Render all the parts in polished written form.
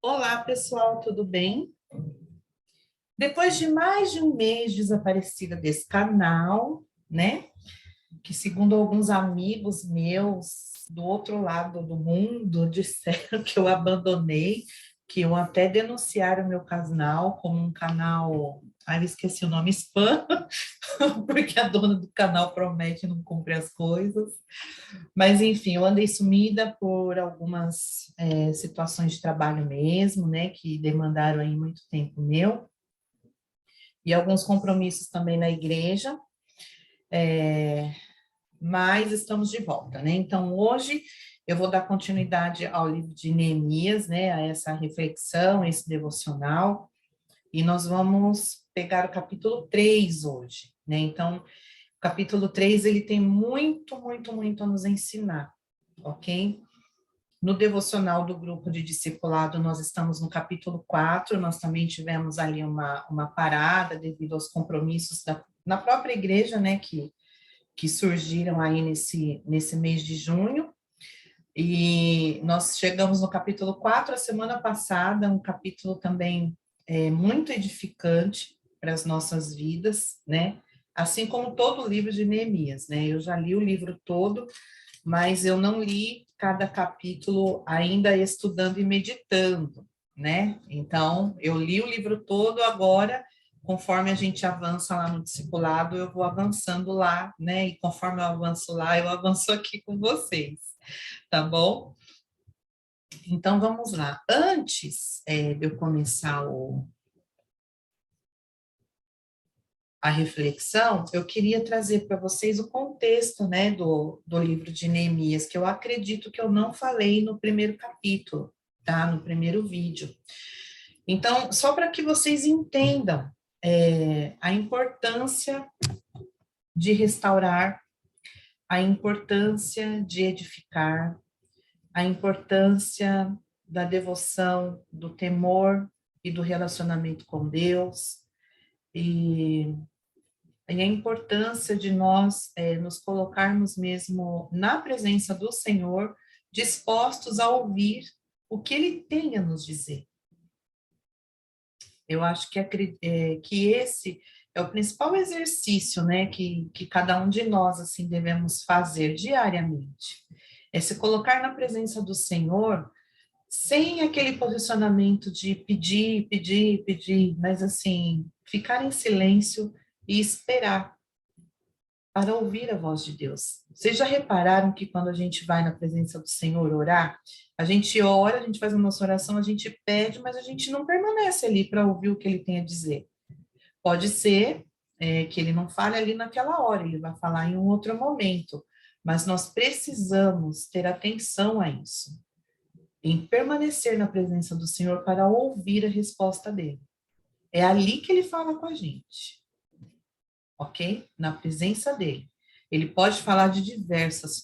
Olá, pessoal, tudo bem? Depois de mais de um mês desaparecida desse canal, né? Que segundo alguns amigos meus do outro lado do mundo disseram que eu abandonei, que eu até denunciaram o meu canal como um canal, eu esqueci o nome, spam, porque a dona do canal promete não cumprir as coisas. Mas, enfim, eu andei sumida por algumas situações de trabalho mesmo, né, que demandaram aí muito tempo meu, e alguns compromissos também na igreja, mas estamos de volta, né? Então, hoje eu vou dar continuidade ao livro de Neemias, né, a essa reflexão, esse devocional, e nós vamos pegar o capítulo 3 hoje, né? Então, o capítulo 3 ele tem muito, muito, muito a nos ensinar, ok? No devocional do grupo de discipulado, nós estamos no capítulo 4, nós também tivemos ali uma parada devido aos compromissos na própria igreja, né, que surgiram aí nesse mês de junho, e nós chegamos no capítulo 4 a semana passada, um capítulo também muito edificante para as nossas vidas, né, assim como todo o livro de Neemias, né, eu já li o livro todo, mas eu não li cada capítulo ainda estudando e meditando, né? Então, eu li o livro todo agora, conforme a gente avança lá no discipulado, eu vou avançando lá, né? E conforme eu avanço lá, eu avanço aqui com vocês, tá bom? Então, vamos lá. Antes de eu começar a reflexão, eu queria trazer para vocês o contexto, né, do livro de Neemias, que eu acredito que eu não falei no primeiro capítulo, tá? No primeiro vídeo. Então, só para que vocês entendam a importância de restaurar, a importância de edificar, a importância da devoção, do temor e do relacionamento com Deus, e a importância de nós nos colocarmos mesmo na presença do Senhor, dispostos a ouvir o que Ele tem a nos dizer. Eu acho que esse é o principal exercício, né, que cada um de nós, assim, devemos fazer diariamente. É se colocar na presença do Senhor, sem aquele posicionamento de pedir, pedir, pedir, mas, assim, ficar em silêncio e esperar para ouvir a voz de Deus. Vocês já repararam que quando a gente vai na presença do Senhor orar, a gente ora, a gente faz a nossa oração, a gente pede, mas a gente não permanece ali para ouvir o que ele tem a dizer. Pode ser que ele não fale ali naquela hora, ele vai falar em um outro momento, mas nós precisamos ter atenção a isso, em permanecer na presença do Senhor para ouvir a resposta dele. É ali que ele fala com a gente, ok? Na presença dele. Ele pode falar de diversas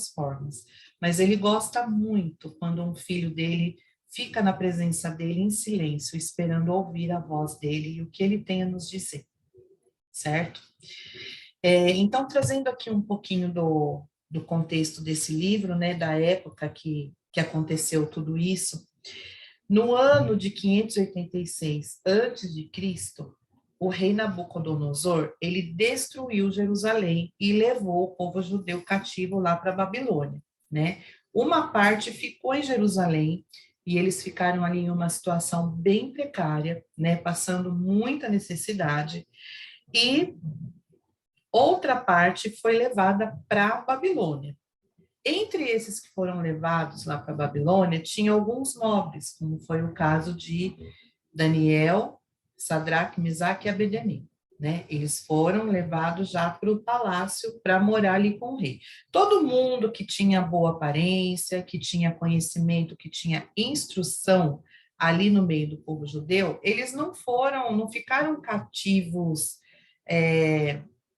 formas, mas ele gosta muito quando um filho dele fica na presença dele em silêncio, esperando ouvir a voz dele e o que ele tem a nos dizer, certo? Então, trazendo aqui um pouquinho do contexto desse livro, né, da época que aconteceu tudo isso, no ano de 586 antes de Cristo, o rei Nabucodonosor, ele destruiu Jerusalém e levou o povo judeu cativo lá para a Babilônia, né? Uma parte ficou em Jerusalém e eles ficaram ali em uma situação bem precária, né, passando muita necessidade, e outra parte foi levada para a Babilônia. Entre esses que foram levados lá para a Babilônia, tinha alguns nobres, como foi o caso de Daniel, Sadraque, Mesaque e Abednego, né? Eles foram levados já para o palácio para morar ali com o rei. Todo mundo que tinha boa aparência, que tinha conhecimento, que tinha instrução ali no meio do povo judeu, eles não ficaram cativos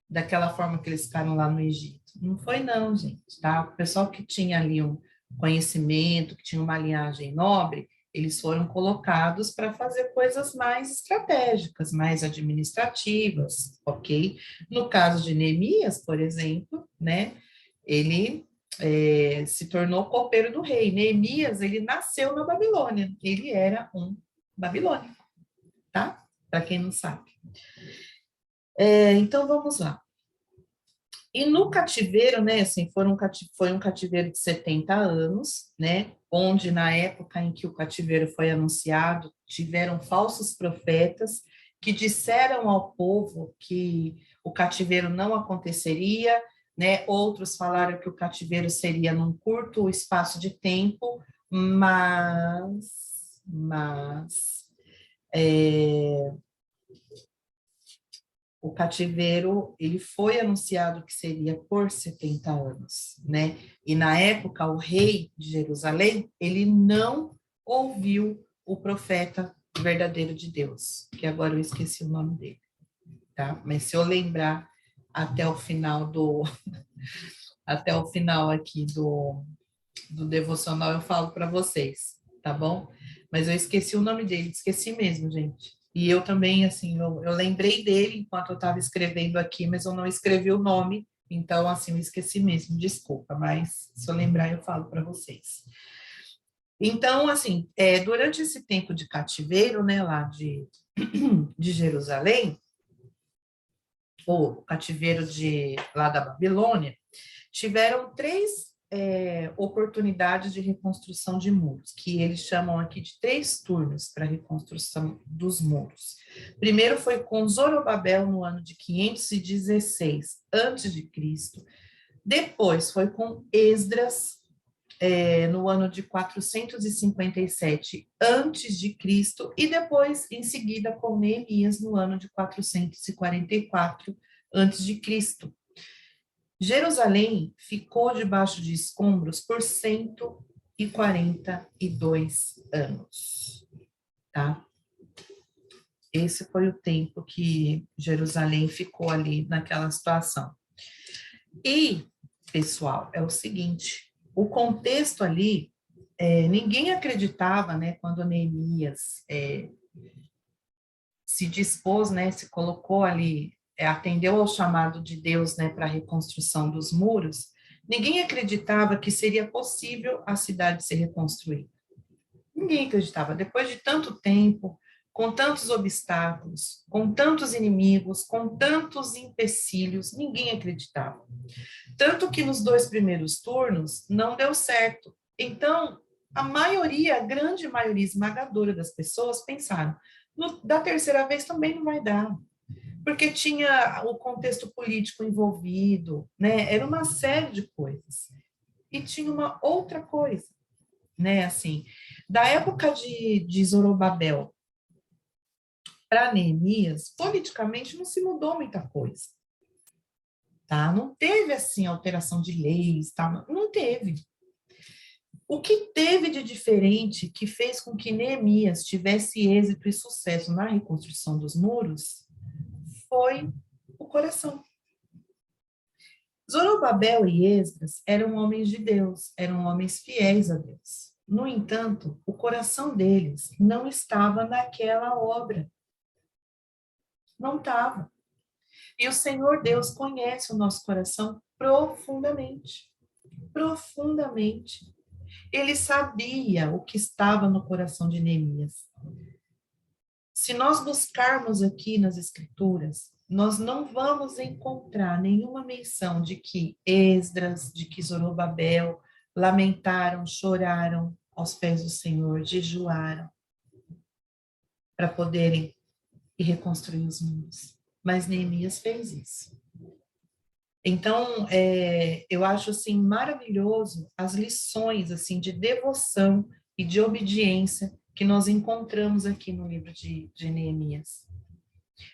daquela forma que eles ficaram lá no Egito. Não foi não, gente, tá? O pessoal que tinha ali um conhecimento, que tinha uma linhagem nobre, eles foram colocados para fazer coisas mais estratégicas, mais administrativas, ok? No caso de Neemias, por exemplo, né, ele se tornou copeiro do rei. Neemias, ele nasceu na Babilônia, ele era um babilônico, tá? Para quem não sabe. Então, vamos lá. E no cativeiro, né, assim, foi um cativeiro de 70 anos, né, onde na época em que o cativeiro foi anunciado, tiveram falsos profetas que disseram ao povo que o cativeiro não aconteceria, né, outros falaram que o cativeiro seria num curto espaço de tempo, mas o cativeiro, ele foi anunciado que seria por 70 anos, né? E na época, o rei de Jerusalém, ele não ouviu o profeta verdadeiro de Deus, que agora eu esqueci o nome dele, tá? Mas se eu lembrar até o final até o final aqui do devocional, eu falo para vocês, tá bom? Mas eu esqueci o nome dele, esqueci mesmo, gente. E eu também, assim, eu lembrei dele enquanto eu estava escrevendo aqui, mas eu não escrevi o nome, então, assim, eu esqueci mesmo, desculpa, mas se eu lembrar, eu falo para vocês. Então, assim, durante esse tempo de cativeiro, né, lá de Jerusalém, ou cativeiro lá da Babilônia, tiveram três oportunidades de reconstrução de muros, que eles chamam aqui de 3 turnos para a reconstrução dos muros. Primeiro foi com Zorobabel no ano de 516 a.C., depois foi com Esdras no ano de 457 a.C., e depois, em seguida, com Neemias no ano de 444 a.C. Jerusalém ficou debaixo de escombros por 142 anos, tá? Esse foi o tempo que Jerusalém ficou ali naquela situação. E, pessoal, é o seguinte, o contexto ali, ninguém acreditava, né, quando Neemias se dispôs, né, se colocou ali, atendeu ao chamado de Deus, né, para a reconstrução dos muros, ninguém acreditava que seria possível a cidade ser reconstruída. Ninguém acreditava. Depois de tanto tempo, com tantos obstáculos, com tantos inimigos, com tantos empecilhos, ninguém acreditava. Tanto que nos 2 primeiros turnos não deu certo. Então, a maioria, a grande maioria esmagadora das pessoas pensaram, da terceira vez também não vai dar, porque tinha o contexto político envolvido, né? Era uma série de coisas. E tinha uma outra coisa, né? Assim, da época de Zorobabel para Neemias, politicamente não se mudou muita coisa, tá? Não teve, assim, alteração de leis, tá? Não teve. O que teve de diferente que fez com que Neemias tivesse êxito e sucesso na reconstrução dos muros foi o coração. Zorobabel e Esdras eram homens de Deus, eram homens fiéis a Deus. No entanto, o coração deles não estava naquela obra. Não estava. E o Senhor Deus conhece o nosso coração profundamente. Profundamente. Ele sabia o que estava no coração de Neemias. Se nós buscarmos aqui nas Escrituras, nós não vamos encontrar nenhuma menção de que Esdras, de que Zorobabel lamentaram, choraram aos pés do Senhor, jejuaram para poderem reconstruir os muros. Mas Neemias fez isso. Então, eu acho assim maravilhoso as lições assim de devoção e de obediência que nós encontramos aqui no livro de Neemias.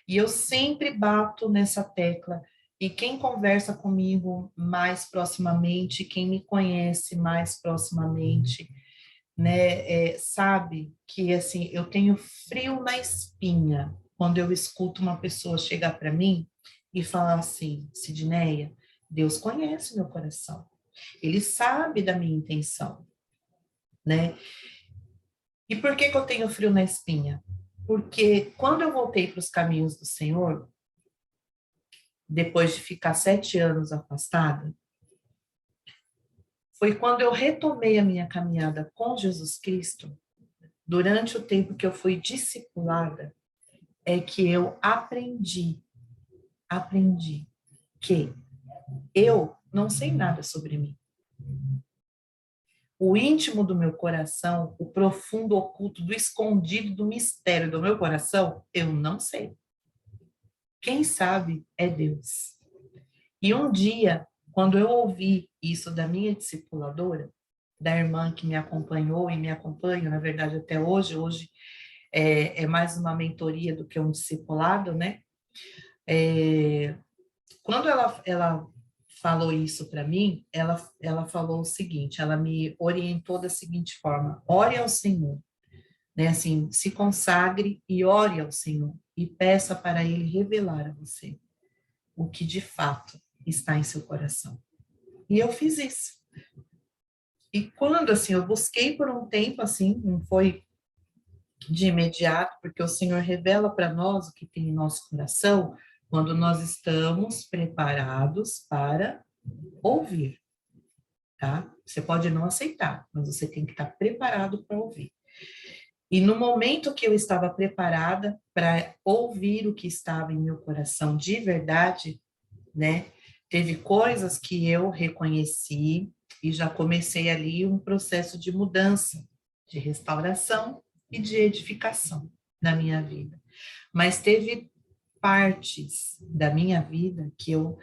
E eu sempre bato nessa tecla, e quem conversa comigo mais proximamente, quem me conhece mais proximamente, né, sabe que assim eu tenho frio na espinha quando eu escuto uma pessoa chegar para mim e falar assim, Sidneia, Deus conhece meu coração, Ele sabe da minha intenção, né? E por que que eu tenho frio na espinha? Porque quando eu voltei para os caminhos do Senhor, depois de ficar 7 anos afastada, foi quando eu retomei a minha caminhada com Jesus Cristo, durante o tempo que eu fui discipulada, é que eu aprendi que eu não sei nada sobre mim. O íntimo do meu coração, o profundo, oculto, do escondido, do mistério do meu coração, eu não sei. Quem sabe é Deus. E um dia, quando eu ouvi isso da minha discipuladora, da irmã que me acompanhou e me acompanha, na verdade, até hoje é mais uma mentoria do que um discipulado, né? Quando ela falou isso para mim, ela falou o seguinte, ela me orientou da seguinte forma: ore ao Senhor, né? Assim, se consagre e ore ao Senhor e peça para Ele revelar a você o que de fato está em seu coração. E eu fiz isso. E quando, assim, eu busquei por um tempo, assim, não foi de imediato, porque o Senhor revela para nós o que tem em nosso coração quando nós estamos preparados para ouvir, tá? Você pode não aceitar, mas você tem que estar preparado para ouvir. E no momento que eu estava preparada para ouvir o que estava em meu coração de verdade, né? Teve coisas que eu reconheci e já comecei ali um processo de mudança, de restauração e de edificação na minha vida. Mas teve partes da minha vida que eu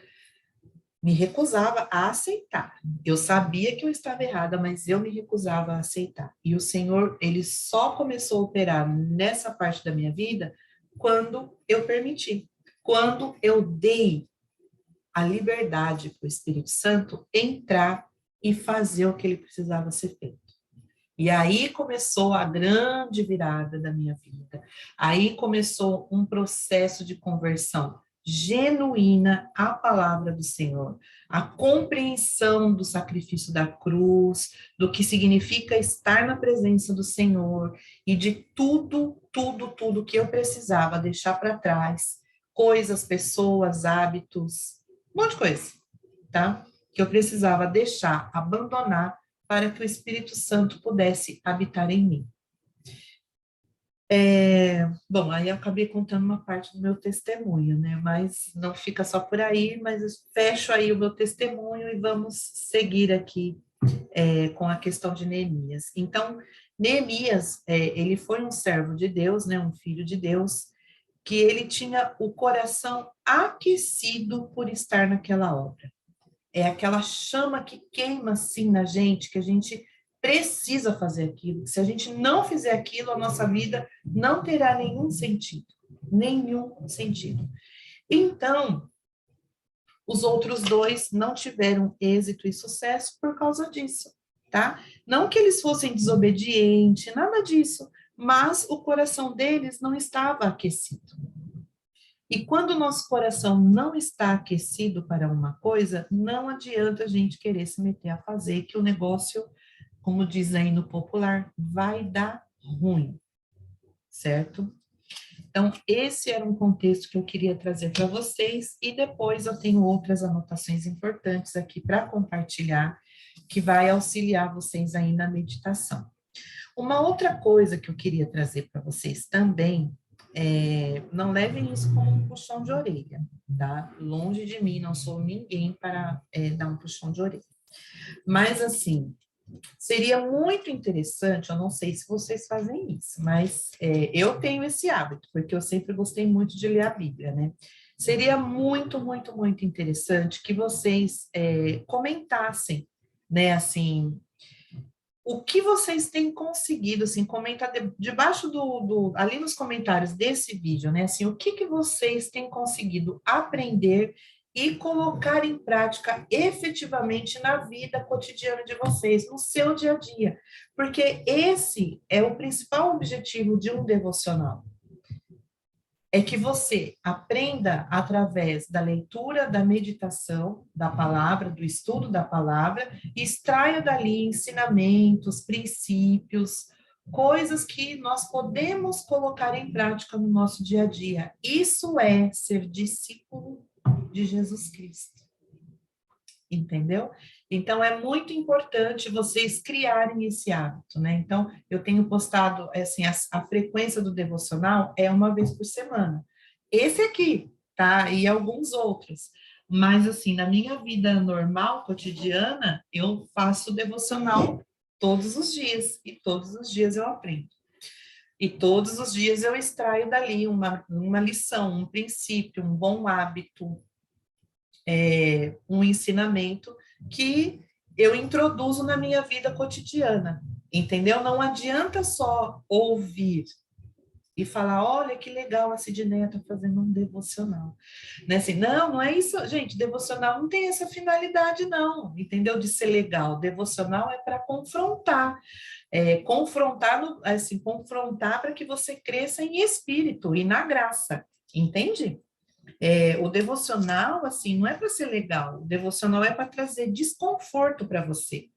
me recusava a aceitar. Eu sabia que eu estava errada, mas eu me recusava a aceitar. E o Senhor, ele só começou a operar nessa parte da minha vida quando eu permiti, quando eu dei a liberdade para o Espírito Santo entrar e fazer o que ele precisava ser feito. E aí começou a grande virada da minha vida. Aí começou um processo de conversão genuína à palavra do Senhor, a compreensão do sacrifício da cruz, do que significa estar na presença do Senhor e de tudo que eu precisava deixar para trás, coisas, pessoas, hábitos, um monte de coisa, tá? Que eu precisava deixar, abandonar para que o Espírito Santo pudesse habitar em mim. Bom, aí eu acabei contando uma parte do meu testemunho, né? Mas não fica só por aí, mas eu fecho aí o meu testemunho e vamos seguir aqui com a questão de Neemias. Então, Neemias, ele foi um servo de Deus, né? Um filho de Deus, que ele tinha o coração aquecido por estar naquela obra. É aquela chama que queima assim na gente, que a gente precisa fazer aquilo. Se a gente não fizer aquilo, a nossa vida não terá nenhum sentido. Nenhum sentido. Então, os outros dois não tiveram êxito e sucesso por causa disso, tá? Não que eles fossem desobedientes, nada disso, mas o coração deles não estava aquecido. E quando o nosso coração não está aquecido para uma coisa, não adianta a gente querer se meter a fazer, que o negócio, como diz aí no popular, vai dar ruim, certo? Então, esse era um contexto que eu queria trazer para vocês, e depois eu tenho outras anotações importantes aqui para compartilhar, que vai auxiliar vocês aí na meditação. Uma outra coisa que eu queria trazer para vocês também, não levem isso como um puxão de orelha, tá? Longe de mim, não sou ninguém para dar um puxão de orelha. Mas, assim, seria muito interessante, eu não sei se vocês fazem isso, mas eu tenho esse hábito, porque eu sempre gostei muito de ler a Bíblia, né? Seria muito interessante que vocês comentassem, né, assim, o que vocês têm conseguido, assim, comenta debaixo ali nos comentários desse vídeo, né, assim, o que vocês têm conseguido aprender e colocar em prática efetivamente na vida cotidiana de vocês, no seu dia a dia, porque esse é o principal objetivo de um devocional. É que você aprenda através da leitura, da meditação da palavra, do estudo da palavra, e extraia dali ensinamentos, princípios, coisas que nós podemos colocar em prática no nosso dia a dia. Isso é ser discípulo de Jesus Cristo. entendeu? Então, é muito importante vocês criarem esse hábito, né? Então, eu tenho postado, assim, a frequência do devocional é uma vez por semana. Esse aqui, tá? E alguns outros. Mas, assim, na minha vida normal, cotidiana, eu faço devocional todos os dias, e todos os dias eu aprendo. E todos os dias eu extraio dali uma lição, um princípio, um bom hábito, um ensinamento que eu introduzo na minha vida cotidiana, entendeu? Não adianta só ouvir e falar, olha que legal a Sidneia está fazendo um devocional, né? Assim, não, não é isso, gente, devocional não tem essa finalidade não, entendeu? De ser legal, devocional é para confrontar, assim, confrontar para que você cresça em espírito e na graça, entende? O devocional, assim, não é para ser legal, o devocional é para trazer desconforto para você,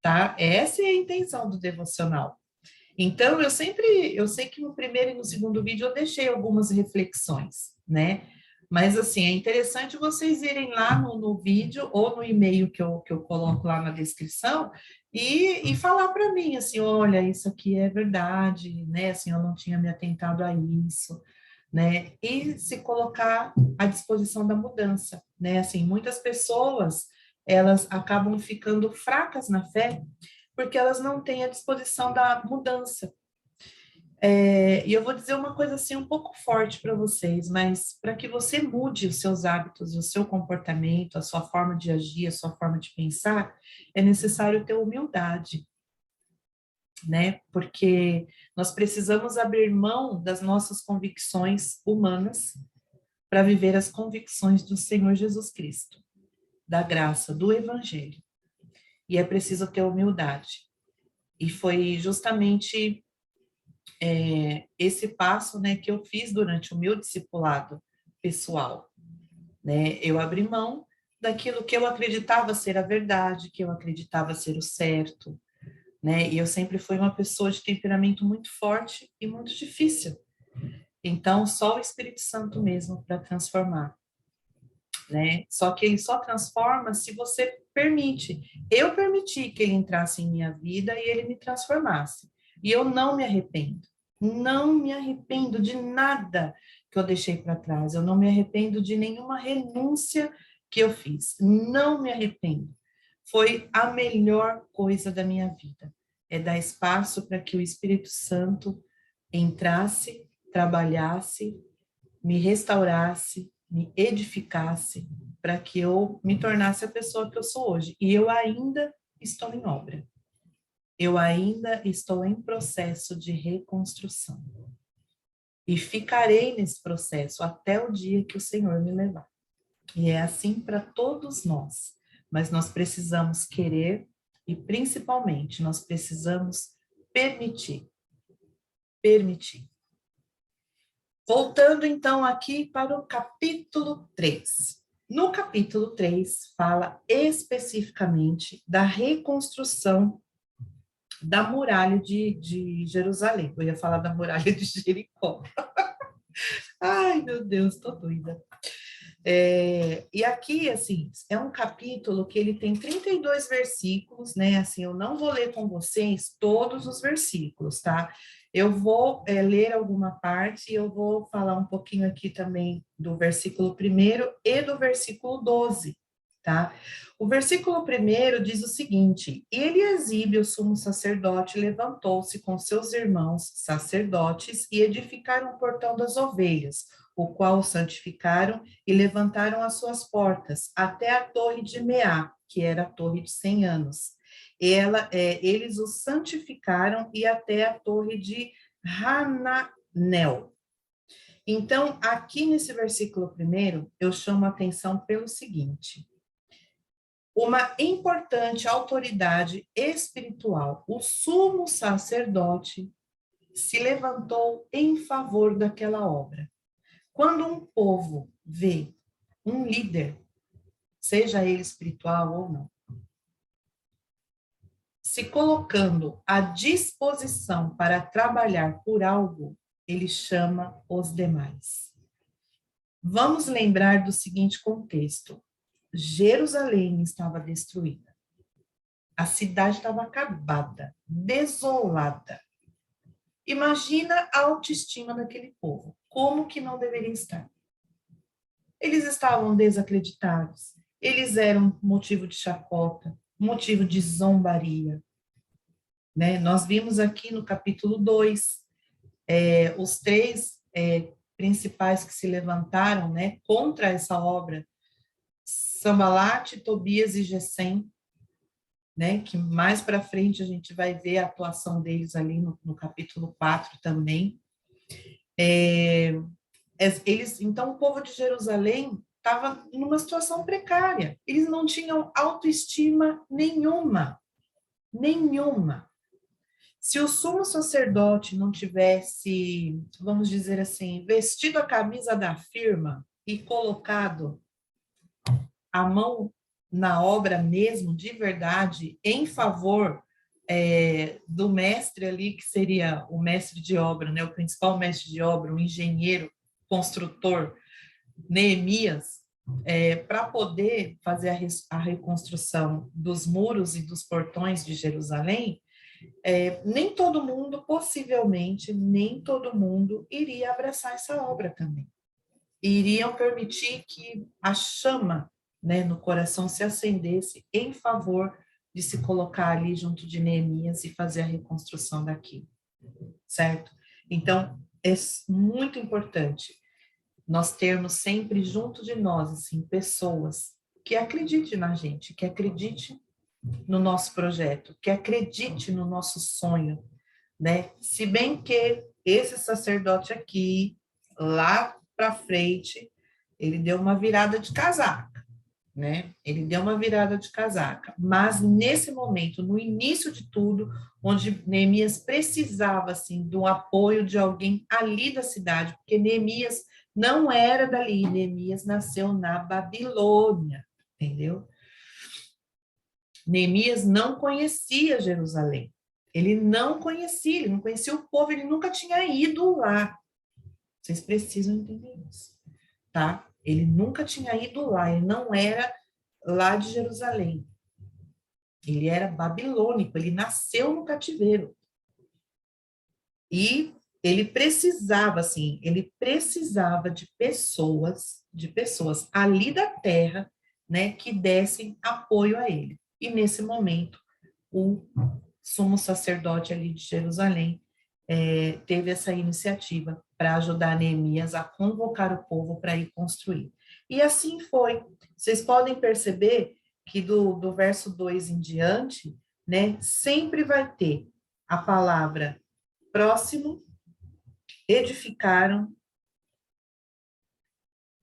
tá? Essa é a intenção do devocional. Então, eu sei que no primeiro e no segundo vídeo eu deixei algumas reflexões, né? Mas, assim, é interessante vocês irem lá no vídeo ou no e-mail que eu coloco lá na descrição e falar para mim, assim, olha, isso aqui é verdade, né? Assim, eu não tinha me atentado a isso, né? E se colocar à disposição da mudança, né? Assim, muitas pessoas, elas acabam ficando fracas na fé porque elas não têm a disposição da mudança. E eu vou dizer uma coisa assim um pouco forte para vocês, mas para que você mude os seus hábitos, o seu comportamento, a sua forma de agir, a sua forma de pensar, é necessário ter humildade, né? Porque nós precisamos abrir mão das nossas convicções humanas para viver as convicções do Senhor Jesus Cristo, da graça, do Evangelho. E é preciso ter humildade. E foi justamente esse passo, né, que eu fiz durante o meu discipulado pessoal, né? Eu abri mão daquilo que eu acreditava ser a verdade, que eu acreditava ser o certo, né? E eu sempre fui uma pessoa de temperamento muito forte e muito difícil. Então, só o Espírito Santo mesmo para transformar, né? Só que ele só transforma se você permite. Eu permiti que ele entrasse em minha vida e ele me transformasse. E eu não me arrependo. Não me arrependo de nada que eu deixei para trás. Eu não me arrependo de nenhuma renúncia que eu fiz. Não me arrependo. Foi a melhor coisa da minha vida. É dar espaço para que o Espírito Santo entrasse, trabalhasse, me restaurasse, me edificasse, para que eu me tornasse a pessoa que eu sou hoje. E eu ainda estou em obra. Eu ainda estou em processo de reconstrução. E ficarei nesse processo até o dia que o Senhor me levar. E é assim para todos nós. Mas nós precisamos querer e, principalmente, nós precisamos permitir. Permitir. Voltando então aqui para o capítulo 3. No capítulo 3, fala especificamente da reconstrução da muralha de Jerusalém. Eu ia falar da muralha de Jericó. Ai, meu Deus, tô doida. E aqui, assim, é um capítulo que ele tem 32 versículos, né? Assim, eu não vou ler com vocês todos os versículos, tá? Eu vou ler alguma parte e eu vou falar um pouquinho aqui também do versículo 1 e do versículo 12, tá? O versículo 1 diz o seguinte: Eliasibe, o sumo sacerdote, levantou-se com seus irmãos sacerdotes e edificaram o portão das ovelhas, o qual santificaram e levantaram as suas portas até a torre de Meá, que era a torre de 100 anos. Eles os santificaram e até a torre de Hananel. Então, aqui nesse versículo 1, eu chamo a atenção pelo seguinte: uma importante autoridade espiritual, o sumo sacerdote, se levantou em favor daquela obra. Quando um povo vê um líder, seja ele espiritual ou não, se colocando à disposição para trabalhar por algo, ele chama os demais. Vamos lembrar do seguinte contexto. Jerusalém estava destruída. A cidade estava acabada, desolada. Imagina a autoestima daquele povo. Como que não deveria estar? Eles estavam desacreditados. Eles eram motivo de chacota, motivo de zombaria. Né? Nós vimos aqui no capítulo 2, os três principais que se levantaram, né, contra essa obra, Sambalate, Tobias e Gesem, né, que mais para frente a gente vai ver a atuação deles ali no capítulo 4 também. Então, o povo de Jerusalém estava numa situação precária. Eles não tinham autoestima nenhuma. Nenhuma. Se o sumo sacerdote não tivesse, vamos dizer assim, vestido a camisa da firma e colocado a mão na obra mesmo, de verdade, em favor do mestre ali, que seria o mestre de obra, né, o principal mestre de obra, o engenheiro, construtor, Neemias, para poder fazer a reconstrução dos muros e dos portões de Jerusalém, nem todo mundo, possivelmente, nem todo mundo iria abraçar essa obra também. Iriam permitir que a chama, né, no coração se acendesse em favor de se colocar ali junto de Neemias e fazer a reconstrução daquilo, certo? Então, é muito importante nós termos sempre junto de nós, assim, pessoas que acreditem na gente, que acreditem no nosso projeto, que acredite no nosso sonho, né? Se bem que esse sacerdote aqui, lá para frente, ele deu uma virada de casaca, né? Ele deu uma virada de casaca, mas nesse momento, no início de tudo, onde Neemias precisava, assim, do apoio de alguém ali da cidade, porque Neemias não era dali, Neemias nasceu na Babilônia, entendeu? Neemias não conhecia Jerusalém. Ele não conhecia o povo, ele nunca tinha ido lá. Vocês precisam entender isso, tá? Ele nunca tinha ido lá, ele não era lá de Jerusalém. Ele era babilônico, ele nasceu no cativeiro. E ele precisava, assim, ele precisava de pessoas ali da terra, né, que dessem apoio a ele. E nesse momento, o sumo sacerdote ali de Jerusalém teve essa iniciativa para ajudar Neemias a convocar o povo para ir construir. E assim foi. Vocês podem perceber que do verso 2 em diante, né, sempre vai ter a palavra próximo, edificaram,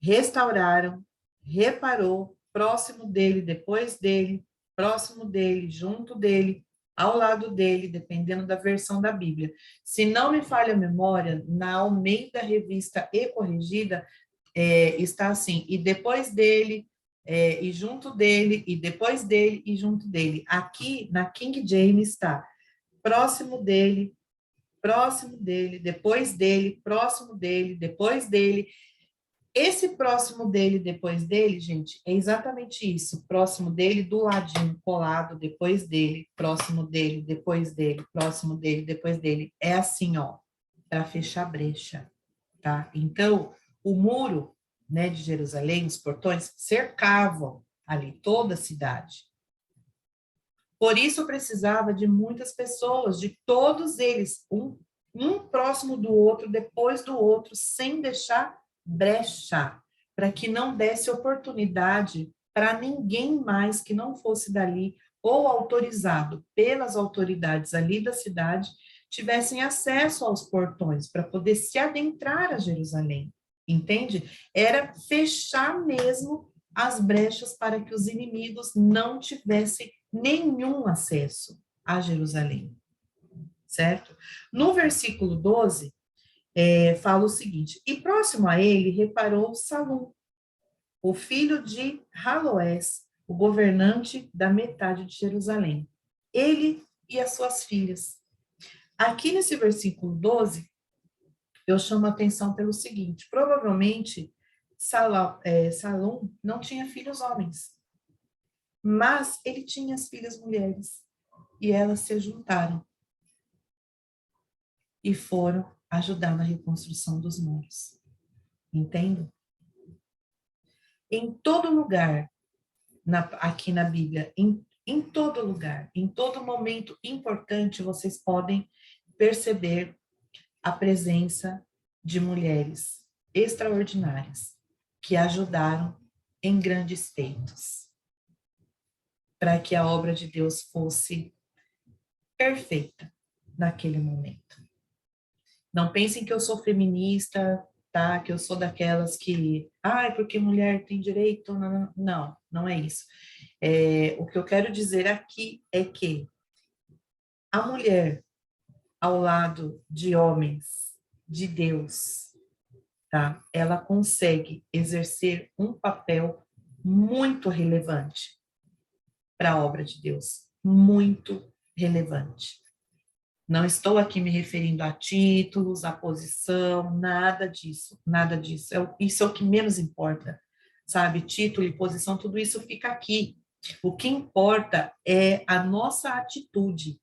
restauraram, reparou, próximo dele, depois dele, próximo dele, junto dele, ao lado dele, dependendo da versão da Bíblia. Se não me falha a memória, na Almeida Revista e Corrigida, está assim, e depois dele, e junto dele, e depois dele, e junto dele. Aqui, na King James, está próximo dele, depois dele, próximo dele, depois dele. Esse próximo dele, depois dele, gente, é exatamente isso. Próximo dele, do ladinho, colado, depois dele, próximo dele, depois dele, próximo dele, depois dele. É assim, ó, para fechar brecha, tá? Então, o muro, né, de Jerusalém, os portões, cercavam ali toda a cidade. Por isso, precisava de muitas pessoas, de todos eles, um próximo do outro, depois do outro, sem deixar brecha, para que não desse oportunidade para ninguém mais que não fosse dali ou autorizado pelas autoridades ali da cidade tivessem acesso aos portões para poder se adentrar a Jerusalém, entende? Era fechar mesmo as brechas para que os inimigos não tivessem nenhum acesso a Jerusalém, certo? No versículo 12, fala o seguinte: e próximo a ele reparou Salum, o filho de Haloés, o governante da metade de Jerusalém, ele e as suas filhas. Aqui nesse versículo 12, eu chamo a atenção pelo seguinte: provavelmente Salum não tinha filhos homens, Mas ele tinha as filhas mulheres e elas se juntaram e foram ajudar na reconstrução dos muros. Entende? Em todo lugar, aqui na Bíblia, em todo lugar, em todo momento importante, vocês podem perceber a presença de mulheres extraordinárias que ajudaram em grandes feitos para que a obra de Deus fosse perfeita naquele momento. Não pensem que eu sou feminista, tá? Que eu sou daquelas que, porque mulher tem direito. Não, não é isso. O que eu quero dizer aqui é que a mulher ao lado de homens, de Deus, tá? Ela consegue exercer um papel muito relevante para a obra de Deus, muito relevante. Não estou aqui me referindo a títulos, a posição, nada disso, nada disso. Isso é o que menos importa, sabe? Título e posição, tudo isso fica aqui. O que importa é a nossa atitude,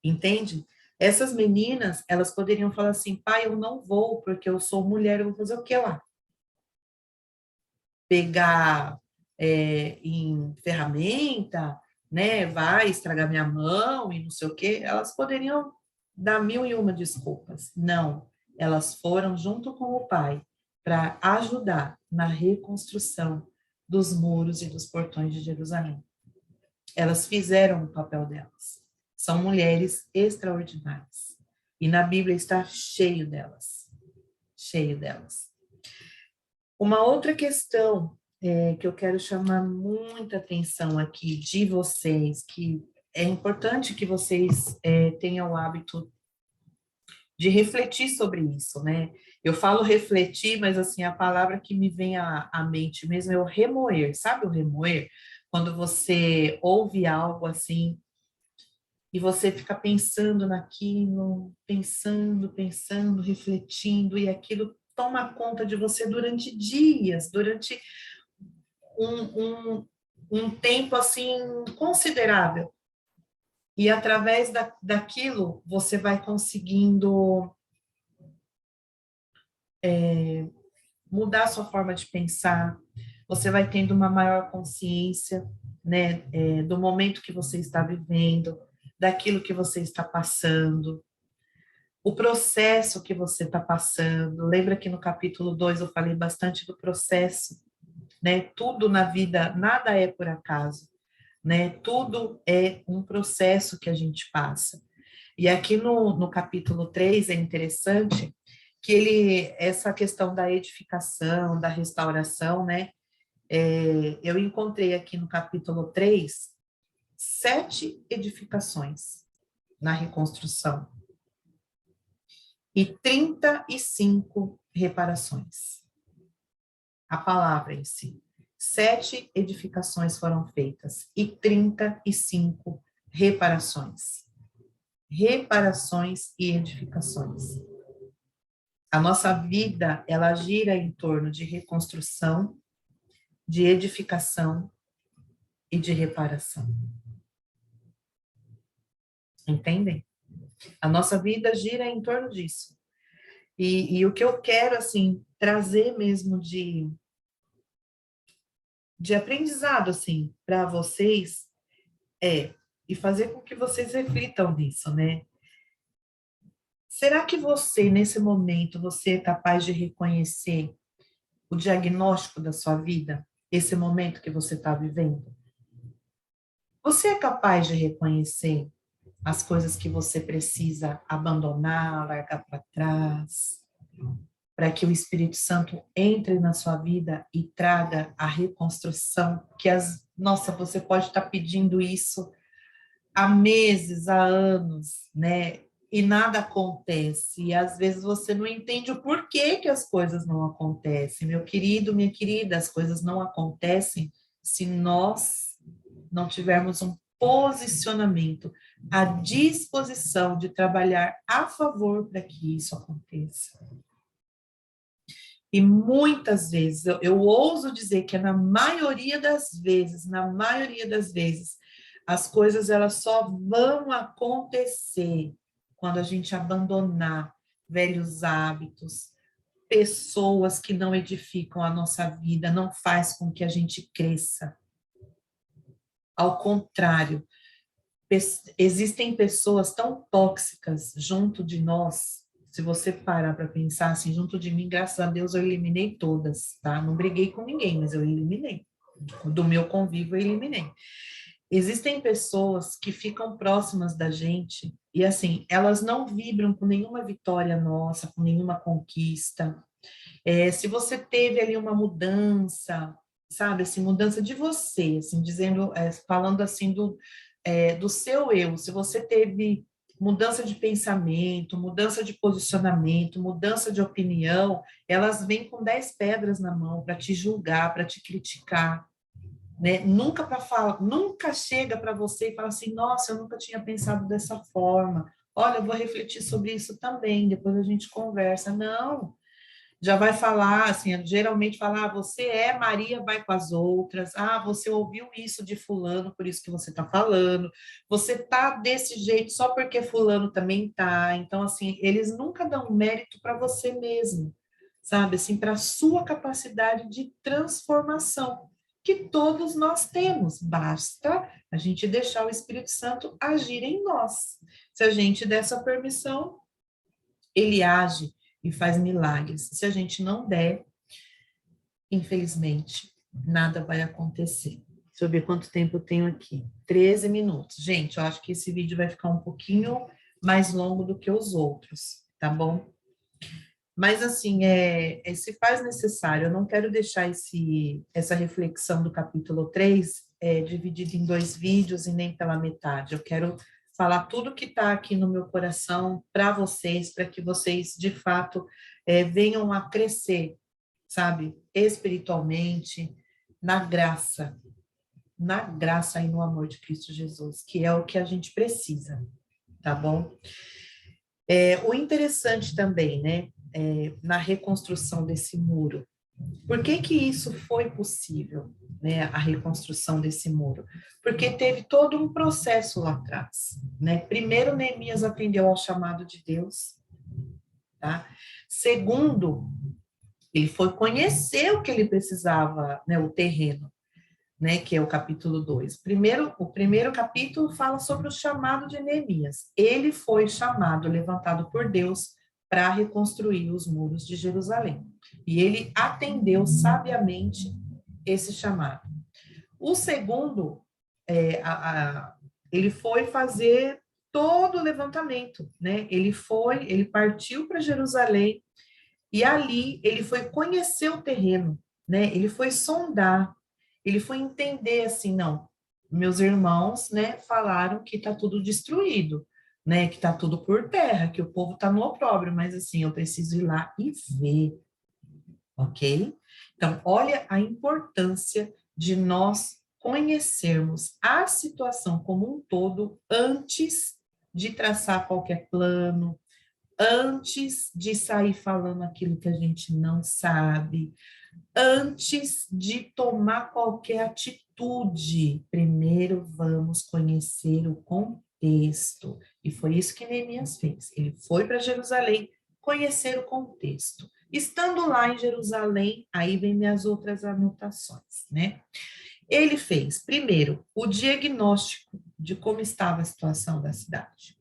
entende? Essas meninas, elas poderiam falar assim, pai, eu não vou, porque eu sou mulher, eu vou fazer o que lá? Pegar em ferramenta, né, vai estragar minha mão e não sei o quê, elas poderiam dar 1001 desculpas. Não, elas foram junto com o pai para ajudar na reconstrução dos muros e dos portões de Jerusalém. Elas fizeram o papel delas. São mulheres extraordinárias. E na Bíblia está cheio delas. Cheio delas. Uma outra questão que eu quero chamar muita atenção aqui de vocês, que é importante que vocês tenham o hábito de refletir sobre isso, né? Eu falo refletir, mas assim, a palavra que me vem à mente mesmo é o remoer. Sabe o remoer? Quando você ouve algo assim e você fica pensando naquilo, pensando, refletindo, e aquilo toma conta de você durante dias, durante um tempo assim considerável. E através daquilo você vai conseguindo mudar a sua forma de pensar, você vai tendo uma maior consciência, né, do momento que você está vivendo, daquilo que você está passando, o processo que você está passando. Lembra que no capítulo 2 eu falei bastante do processo, né? Tudo na vida, nada é por acaso, né? Tudo é um processo que a gente passa. E aqui no capítulo 3 é interessante que essa questão da edificação, da restauração, né? Eu encontrei aqui no capítulo 3 7 edificações na reconstrução e 35 reparações. A palavra em si. 7 edificações foram feitas e 35 reparações. Reparações e edificações. A nossa vida, ela gira em torno de reconstrução, de edificação e de reparação. Entendem? A nossa vida gira em torno disso. E o que eu quero, assim, trazer mesmo de aprendizado, assim, para vocês e fazer com que vocês reflitam nisso, né? Será que você, nesse momento, você é capaz de reconhecer o diagnóstico da sua vida, esse momento que você está vivendo? Você é capaz de reconhecer as coisas que você precisa abandonar, largar para trás, para que o Espírito Santo entre na sua vida e traga a reconstrução, nossa, você pode estar pedindo isso há meses, há anos, né? E nada acontece. E às vezes você não entende o porquê que as coisas não acontecem. Meu querido, minha querida, as coisas não acontecem se nós não tivermos um posicionamento, a disposição de trabalhar a favor para que isso aconteça. E muitas vezes, eu ouso dizer que é na maioria das vezes, as coisas elas só vão acontecer quando a gente abandonar velhos hábitos, pessoas que não edificam a nossa vida, não faz com que a gente cresça. Ao contrário, existem pessoas tão tóxicas junto de nós. Se você parar para pensar assim, junto de mim, graças a Deus eu eliminei todas, tá? Não briguei com ninguém, mas eu eliminei. Do meu convívio eu eliminei. Existem pessoas que ficam próximas da gente e assim, elas não vibram com nenhuma vitória nossa, com nenhuma conquista. Se você teve ali uma mudança, sabe, assim, mudança de você, assim, dizendo, falando assim do seu eu, se você teve mudança de pensamento, mudança de posicionamento, mudança de opinião, elas vêm com 10 pedras na mão para te julgar, para te criticar, né? Nunca para falar, nunca chega para você e fala assim, nossa, eu nunca tinha pensado dessa forma. Olha, eu vou refletir sobre isso também, depois a gente conversa. Não, já vai falar, assim, geralmente falar, você é Maria, vai com as outras, você ouviu isso de fulano, por isso que você está falando, você tá desse jeito só porque fulano também tá, então, assim, eles nunca dão mérito para você mesmo, sabe, assim, para a sua capacidade de transformação, que todos nós temos, basta a gente deixar o Espírito Santo agir em nós, se a gente der essa permissão, ele age e faz milagres. Se a gente não der, infelizmente, nada vai acontecer. Deixa eu ver quanto tempo eu tenho aqui. 13 minutos. Gente, eu acho que esse vídeo vai ficar um pouquinho mais longo do que os outros, tá bom? Mas, assim, se faz necessário, eu não quero deixar essa reflexão do capítulo 3 dividida em 2 vídeos e nem pela metade. Eu quero falar tudo que está aqui no meu coração para vocês, para que vocês, de fato, venham a crescer, sabe? Espiritualmente, na graça e no amor de Cristo Jesus, que é o que a gente precisa, tá bom? O interessante também, né, na reconstrução desse muro, por que que isso foi possível, né, a reconstrução desse muro? Porque teve todo um processo lá atrás, né? Primeiro, Neemias atendeu ao chamado de Deus, tá? Segundo, ele foi conhecer o que ele precisava, né, o terreno, né, que é o capítulo 2. O primeiro capítulo fala sobre o chamado de Neemias. Ele foi chamado, levantado por Deus para reconstruir os muros de Jerusalém. E ele atendeu sabiamente esse chamado. O segundo, ele foi fazer todo o levantamento, né? Ele partiu para Jerusalém e ali ele foi conhecer o terreno, né? Ele foi sondar, ele foi entender assim, não, meus irmãos, né, falaram que está tudo destruído, né, que está tudo por terra, que o povo está no opróbrio, mas assim, eu preciso ir lá e ver, ok? Então, olha a importância de nós conhecermos a situação como um todo antes de traçar qualquer plano, antes de sair falando aquilo que a gente não sabe, antes de tomar qualquer atitude, primeiro vamos conhecer o contexto. E foi isso que Neemias fez. Ele foi para Jerusalém conhecer o contexto. Estando lá em Jerusalém, aí vem minhas outras anotações, né? Ele fez, primeiro, o diagnóstico de como estava a situação da cidade.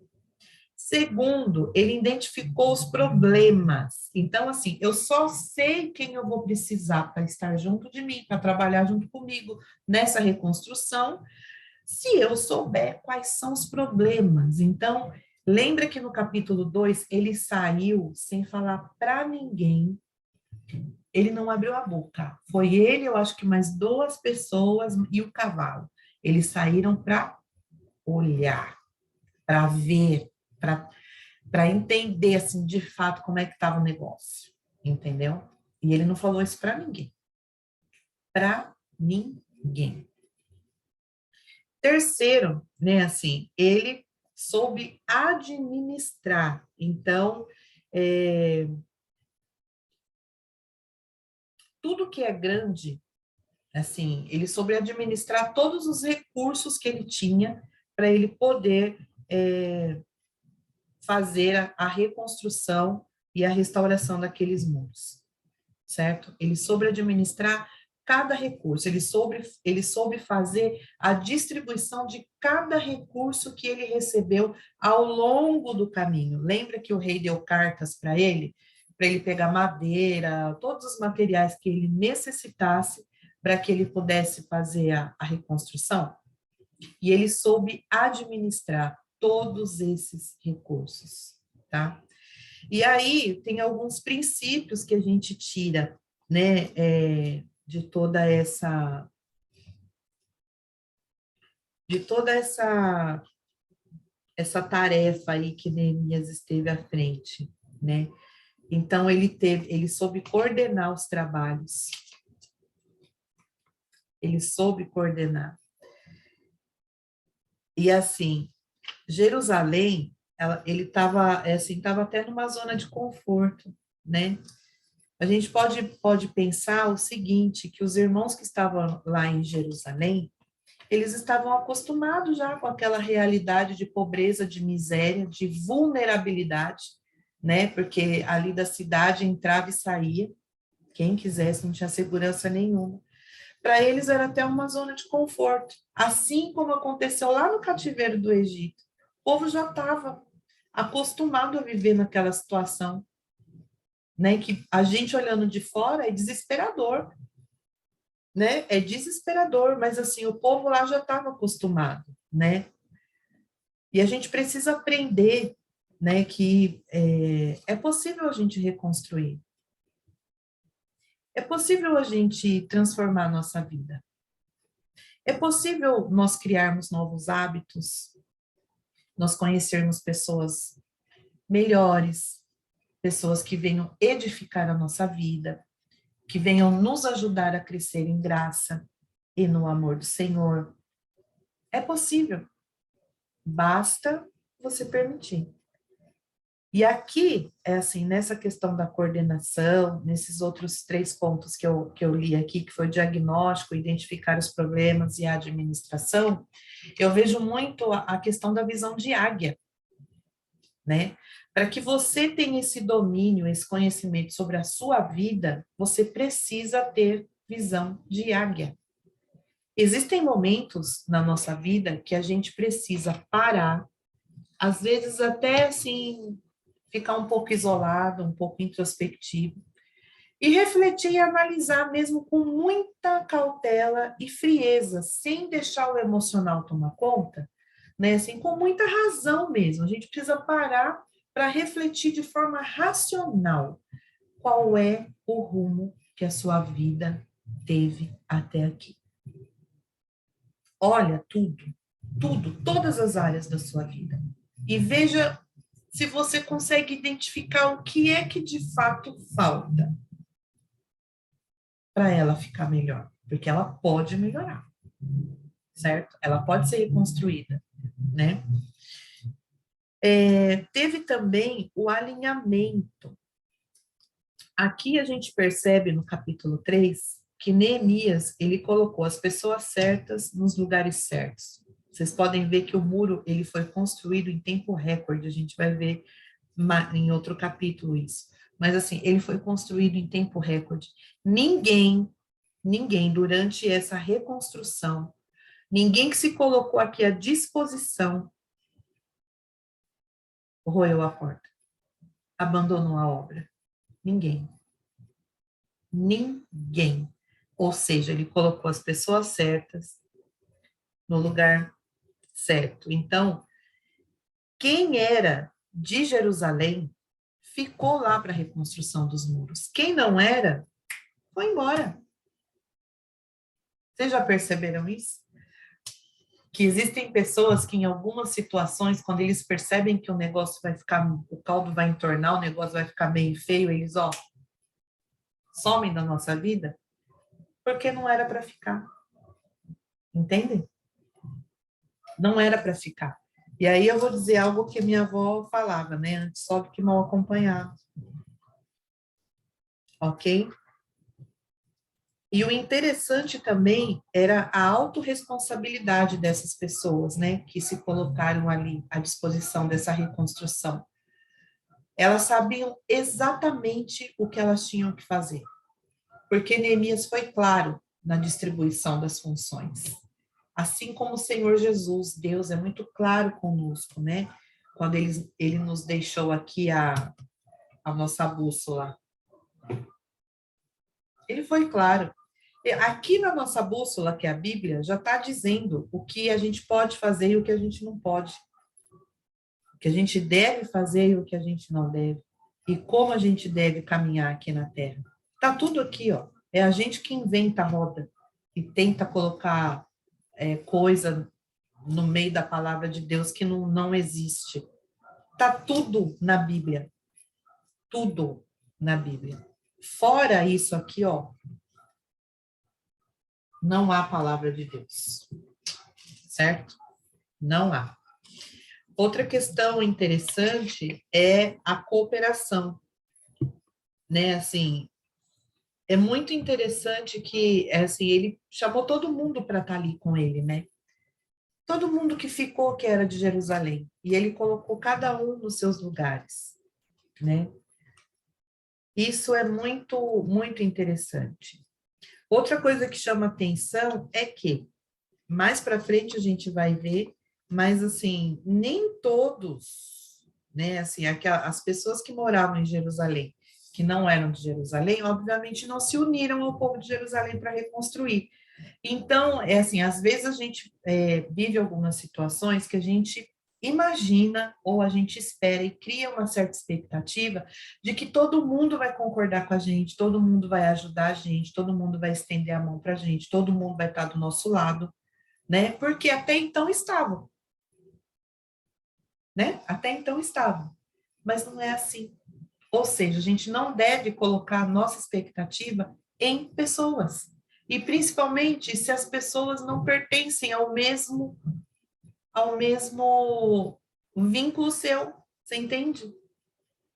Segundo, ele identificou os problemas. Então, assim, eu só sei quem eu vou precisar para estar junto de mim, para trabalhar junto comigo nessa reconstrução, se eu souber quais são os problemas. Então, lembra que no capítulo 2 ele saiu sem falar para ninguém, ele não abriu a boca. Foi ele, eu acho que mais 2 pessoas e o cavalo. Eles saíram para olhar, para ver, para entender, assim, de fato, como é que estava o negócio, entendeu? E ele não falou isso para ninguém. Para ninguém. Terceiro, né, assim, ele soube administrar. Então, tudo que é grande, assim, ele soube administrar todos os recursos que ele tinha para ele poder fazer a reconstrução e a restauração daqueles muros, certo? Ele soube administrar cada recurso, ele soube fazer a distribuição de cada recurso que ele recebeu ao longo do caminho. Lembra que o rei deu cartas para ele pegar madeira, todos os materiais que ele necessitasse para que ele pudesse fazer a reconstrução? E ele soube administrar todos esses recursos, tá? E aí tem alguns princípios que a gente tira, né, de toda essa tarefa aí que Neemias esteve à frente, né? Então ele soube coordenar os trabalhos. Ele soube coordenar. E assim, Jerusalém, ele estava assim, estava até numa zona de conforto, né? A gente pode pensar o seguinte, que os irmãos que estavam lá em Jerusalém, eles estavam acostumados já com aquela realidade de pobreza, de miséria, de vulnerabilidade, né? Porque ali da cidade entrava e saía, quem quisesse, não tinha segurança nenhuma. Para eles era até uma zona de conforto, assim como aconteceu lá no cativeiro do Egito. O povo já estava acostumado a viver naquela situação, né? Que a gente olhando de fora é desesperador, né? É desesperador, mas assim, o povo lá já estava acostumado, né? E a gente precisa aprender, né, que é possível a gente reconstruir. É possível a gente transformar a nossa vida. É possível nós criarmos novos hábitos, nós conhecermos pessoas melhores, pessoas que venham edificar a nossa vida, que venham nos ajudar a crescer em graça e no amor do Senhor. É possível, basta você permitir. E aqui, é assim, nessa questão da coordenação, nesses outros 3 pontos que eu li aqui, que foi o diagnóstico, identificar os problemas e a administração, eu vejo muito a questão da visão de águia, né? Para que você tenha esse domínio, esse conhecimento sobre a sua vida, você precisa ter visão de águia. Existem momentos na nossa vida que a gente precisa parar, às vezes até assim, ficar um pouco isolado, um pouco introspectivo, e refletir e analisar mesmo com muita cautela e frieza, sem deixar o emocional tomar conta, né? Assim, com muita razão mesmo. A gente precisa parar para refletir de forma racional qual é o rumo que a sua vida teve até aqui. Olha tudo, todas as áreas da sua vida. E veja se você consegue identificar o que é que de fato falta para ela ficar melhor. Porque ela pode melhorar, certo? Ela pode ser reconstruída, né? Teve também o alinhamento. Aqui a gente percebe no capítulo 3 que Neemias, ele colocou as pessoas certas nos lugares certos. Vocês podem ver que o muro, ele foi construído em tempo recorde, a gente vai ver em outro capítulo isso. Mas assim, ele foi construído em tempo recorde. Ninguém durante essa reconstrução, ninguém que se colocou aqui à disposição roeu a porta, abandonou a obra. Ninguém. Ninguém. Ou seja, ele colocou as pessoas certas no lugar certo. Então, quem era de Jerusalém ficou lá para a reconstrução dos muros. Quem não era, foi embora. Vocês já perceberam isso? Que existem pessoas que em algumas situações, quando eles percebem que o negócio vai ficar, o caldo vai entornar, o negócio vai ficar meio feio, eles, somem da nossa vida, porque não era para ficar. Entendem? Não era para ficar. E aí eu vou dizer algo que minha avó falava, né? Antes sobe que mal acompanhado. Ok? E o interessante também era a autorresponsabilidade dessas pessoas, né, que se colocaram ali à disposição dessa reconstrução. Elas sabiam exatamente o que elas tinham que fazer, porque Neemias foi claro na distribuição das funções. Assim como o Senhor Jesus, Deus é muito claro conosco, né? Quando ele nos deixou aqui a nossa bússola. Ele foi claro. Aqui na nossa bússola, que é a Bíblia, já está dizendo o que a gente pode fazer e o que a gente não pode. O que a gente deve fazer e o que a gente não deve. E como a gente deve caminhar aqui na Terra. Está tudo aqui, ó. É a gente que inventa a roda e tenta colocar coisa no meio da palavra de Deus que não existe. Está tudo na Bíblia. Tudo na Bíblia. Fora isso aqui, ó, não há palavra de Deus. Certo? Não há. Outra questão interessante é a cooperação, né? Assim, é muito interessante que, assim, ele chamou todo mundo para estar ali com ele, né? Todo mundo que ficou que era de Jerusalém, e ele colocou cada um nos seus lugares, né? Isso é muito, muito interessante. Outra coisa que chama atenção é que, mais para frente a gente vai ver, mas assim, nem todos, né, assim, as pessoas que moravam em Jerusalém, que não eram de Jerusalém, obviamente não se uniram ao povo de Jerusalém para reconstruir. Então, é assim, às vezes a gente vive algumas situações que a gente imagina ou a gente espera e cria uma certa expectativa de que todo mundo vai concordar com a gente, todo mundo vai ajudar a gente, todo mundo vai estender a mão para a gente, todo mundo vai estar do nosso lado, né? Porque até então estavam, né? Até então estavam, mas não é assim. Ou seja, a gente não deve colocar a nossa expectativa em pessoas. E principalmente se as pessoas não pertencem ao mesmo vínculo seu, você entende?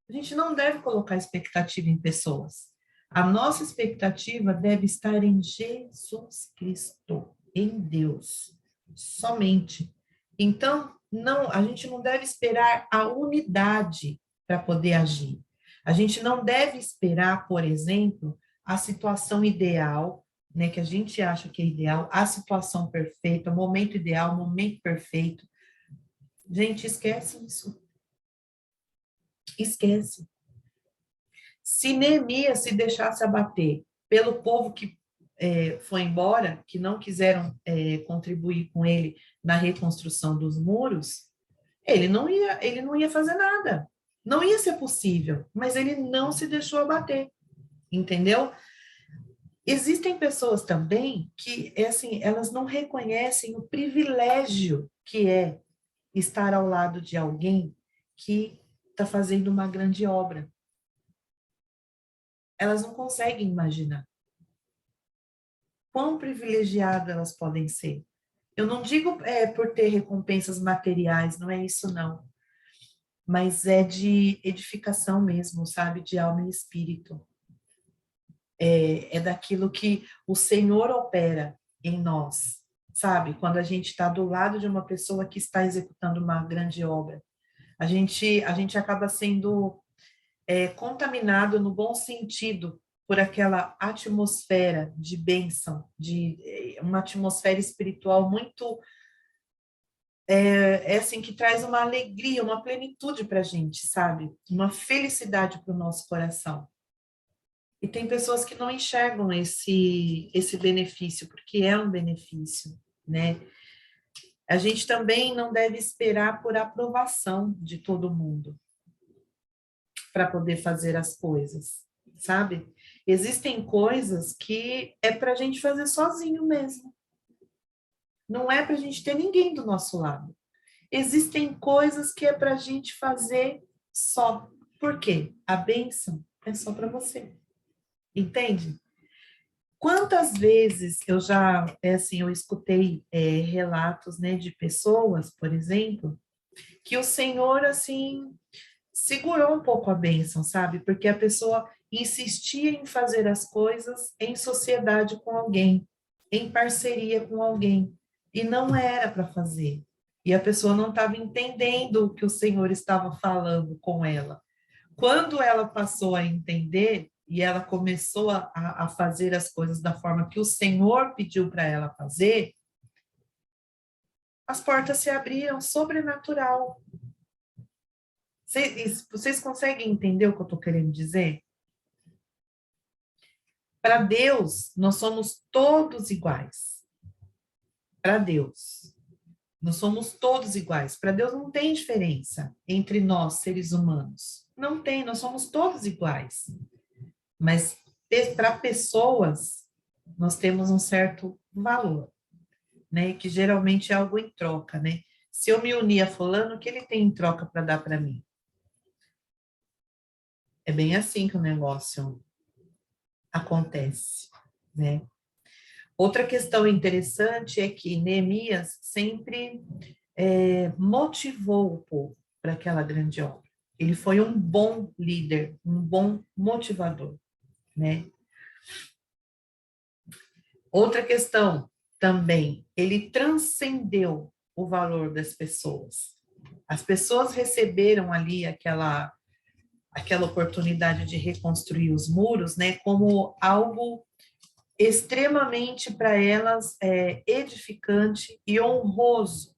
A gente não deve colocar expectativa em pessoas. A nossa expectativa deve estar em Jesus Cristo, em Deus, somente. Então, não, a gente não deve esperar a unidade para poder agir. A gente não deve esperar, por exemplo, a situação ideal, né, que a gente acha que é ideal, a situação perfeita, o momento ideal, o momento perfeito. Gente, esquece isso. Esquece. Se Neemias se deixasse abater pelo povo que foi embora, que não quiseram contribuir com ele na reconstrução dos muros, ele não ia fazer nada. Não ia ser possível, mas ele não se deixou abater, entendeu? Existem pessoas também que, assim, elas não reconhecem o privilégio que é estar ao lado de alguém que está fazendo uma grande obra. Elas não conseguem imaginar quão privilegiadas elas podem ser. Eu não digo por ter recompensas materiais, não é isso não, mas é de edificação mesmo, sabe, de alma e espírito. É daquilo que o Senhor opera em nós, sabe? Quando a gente está do lado de uma pessoa que está executando uma grande obra, a gente acaba sendo contaminado no bom sentido por aquela atmosfera de bênção, de uma atmosfera espiritual muito assim que traz uma alegria, uma plenitude para a gente, sabe? Uma felicidade para o nosso coração. E tem pessoas que não enxergam esse benefício, porque é um benefício, né? A gente também não deve esperar por aprovação de todo mundo para poder fazer as coisas, sabe? Existem coisas que é para a gente fazer sozinho mesmo. Não é para a gente ter ninguém do nosso lado. Existem coisas que é para a gente fazer só. Por quê? A bênção é só para você. Entende? Quantas vezes eu já, assim, eu escutei relatos, né, de pessoas, por exemplo, que o Senhor, assim, segurou um pouco a bênção, sabe? Porque a pessoa insistia em fazer as coisas em sociedade com alguém, em parceria com alguém, e não era para fazer. E a pessoa não estava entendendo o que o Senhor estava falando com ela. Quando ela passou a entender e ela começou a fazer as coisas da forma que o Senhor pediu para ela fazer, as portas se abriram sobrenatural. Vocês conseguem entender o que eu estou querendo dizer? Para Deus, nós somos todos iguais. Para Deus, nós somos todos iguais. Para Deus não tem diferença entre nós, seres humanos. Não tem, nós somos todos iguais. Mas para pessoas, nós temos um certo valor, né? Que geralmente é algo em troca, né? Se eu me unir a fulano, o que ele tem em troca para dar para mim? É bem assim que o negócio acontece, né? Outra questão interessante é que Neemias sempre motivou o povo para aquela grande obra. Ele foi um bom líder, um bom motivador, né? Outra questão também, ele transcendeu o valor das pessoas. As pessoas receberam ali aquela oportunidade de reconstruir os muros, né, como algo extremamente para elas edificante e honroso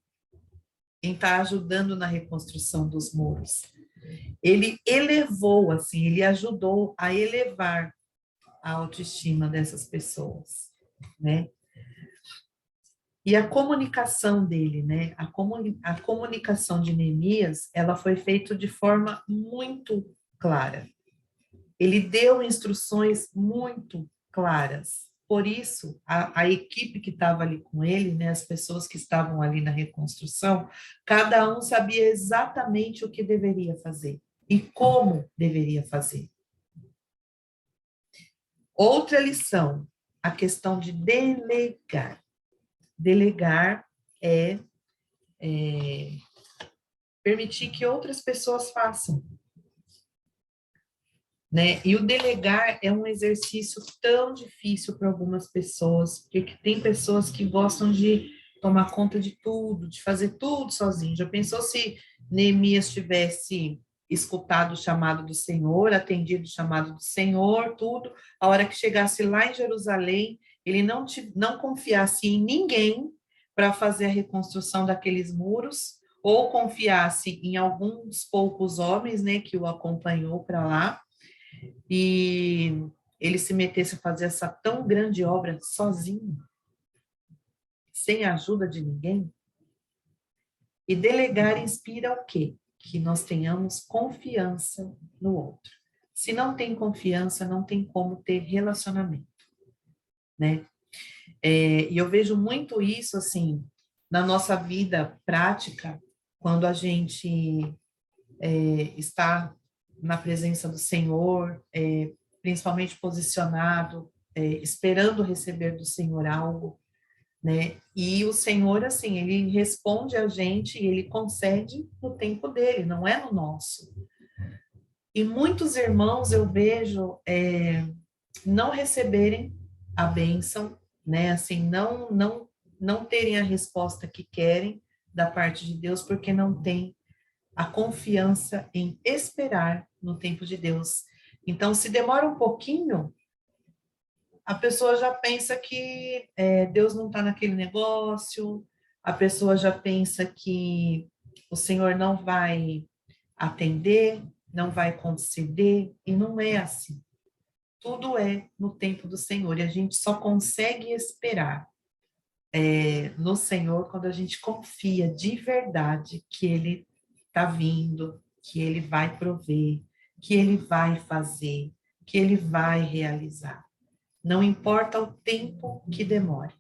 em estar ajudando na reconstrução dos muros. Ele elevou, assim, ele ajudou a elevar a autoestima dessas pessoas, né? E a comunicação dele, né? A comunicação de Neemias, ela foi feita de forma muito clara. Ele deu instruções muito claras. Por isso, a equipe que estava ali com ele, né, as pessoas que estavam ali na reconstrução, cada um sabia exatamente o que deveria fazer e como deveria fazer. Outra lição, a questão de delegar. Delegar é permitir que outras pessoas façam, né? E o delegar é um exercício tão difícil para algumas pessoas, porque tem pessoas que gostam de tomar conta de tudo, de fazer tudo sozinho. Já pensou se Neemias tivesse escutado o chamado do Senhor, atendido o chamado do Senhor, tudo, a hora que chegasse lá em Jerusalém, ele não confiasse em ninguém para fazer a reconstrução daqueles muros, ou confiasse em alguns poucos homens, né, que o acompanhou para lá, e ele se metesse a fazer essa tão grande obra sozinho, sem a ajuda de ninguém. E delegar inspira o quê? Que nós tenhamos confiança no outro. Se não tem confiança, não tem como ter relacionamento, né? E eu vejo muito isso, assim, na nossa vida prática, quando a gente está na presença do Senhor, principalmente posicionado, esperando receber do Senhor algo, né? E o Senhor, assim, ele responde a gente e ele concede no tempo dele, não é no nosso. E muitos irmãos eu vejo não receberem a bênção, né? Assim, não terem a resposta que querem da parte de Deus, porque não tem a confiança em esperar no tempo de Deus. Então, se demora um pouquinho, a pessoa já pensa que Deus não está naquele negócio, a pessoa já pensa que o Senhor não vai atender, não vai conceder, e não é assim. Tudo é no tempo do Senhor, e a gente só consegue esperar no Senhor quando a gente confia de verdade que Ele está vindo, que Ele vai prover, que Ele vai fazer, que Ele vai realizar. Não importa o tempo que demore.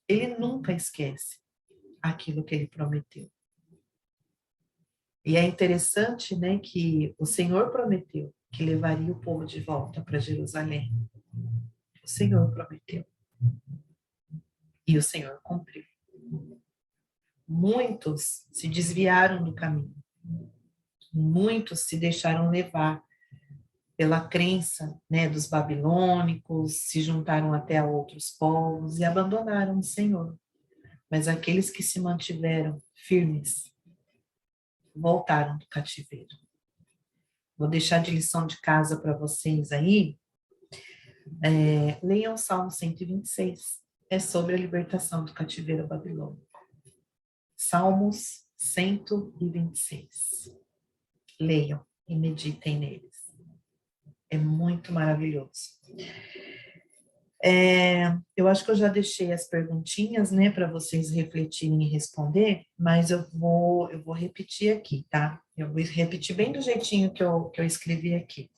Ele nunca esquece aquilo que Ele prometeu. E é interessante, né, que o Senhor prometeu que levaria o povo de volta para Jerusalém. O Senhor prometeu. E o Senhor cumpriu. Muitos se desviaram do caminho. Muitos se deixaram levar pela crença, né, dos babilônicos, se juntaram até a outros povos e abandonaram o Senhor. Mas aqueles que se mantiveram firmes voltaram do cativeiro. Vou deixar de lição de casa para vocês aí. Leiam o Salmo 126. É sobre a libertação do cativeiro babilônico. Salmos 126. Leiam e meditem neles. É muito maravilhoso. Eu acho que eu já deixei as perguntinhas, né, para vocês refletirem e responder, mas eu vou repetir aqui, tá? Eu vou repetir bem do jeitinho que eu escrevi aqui.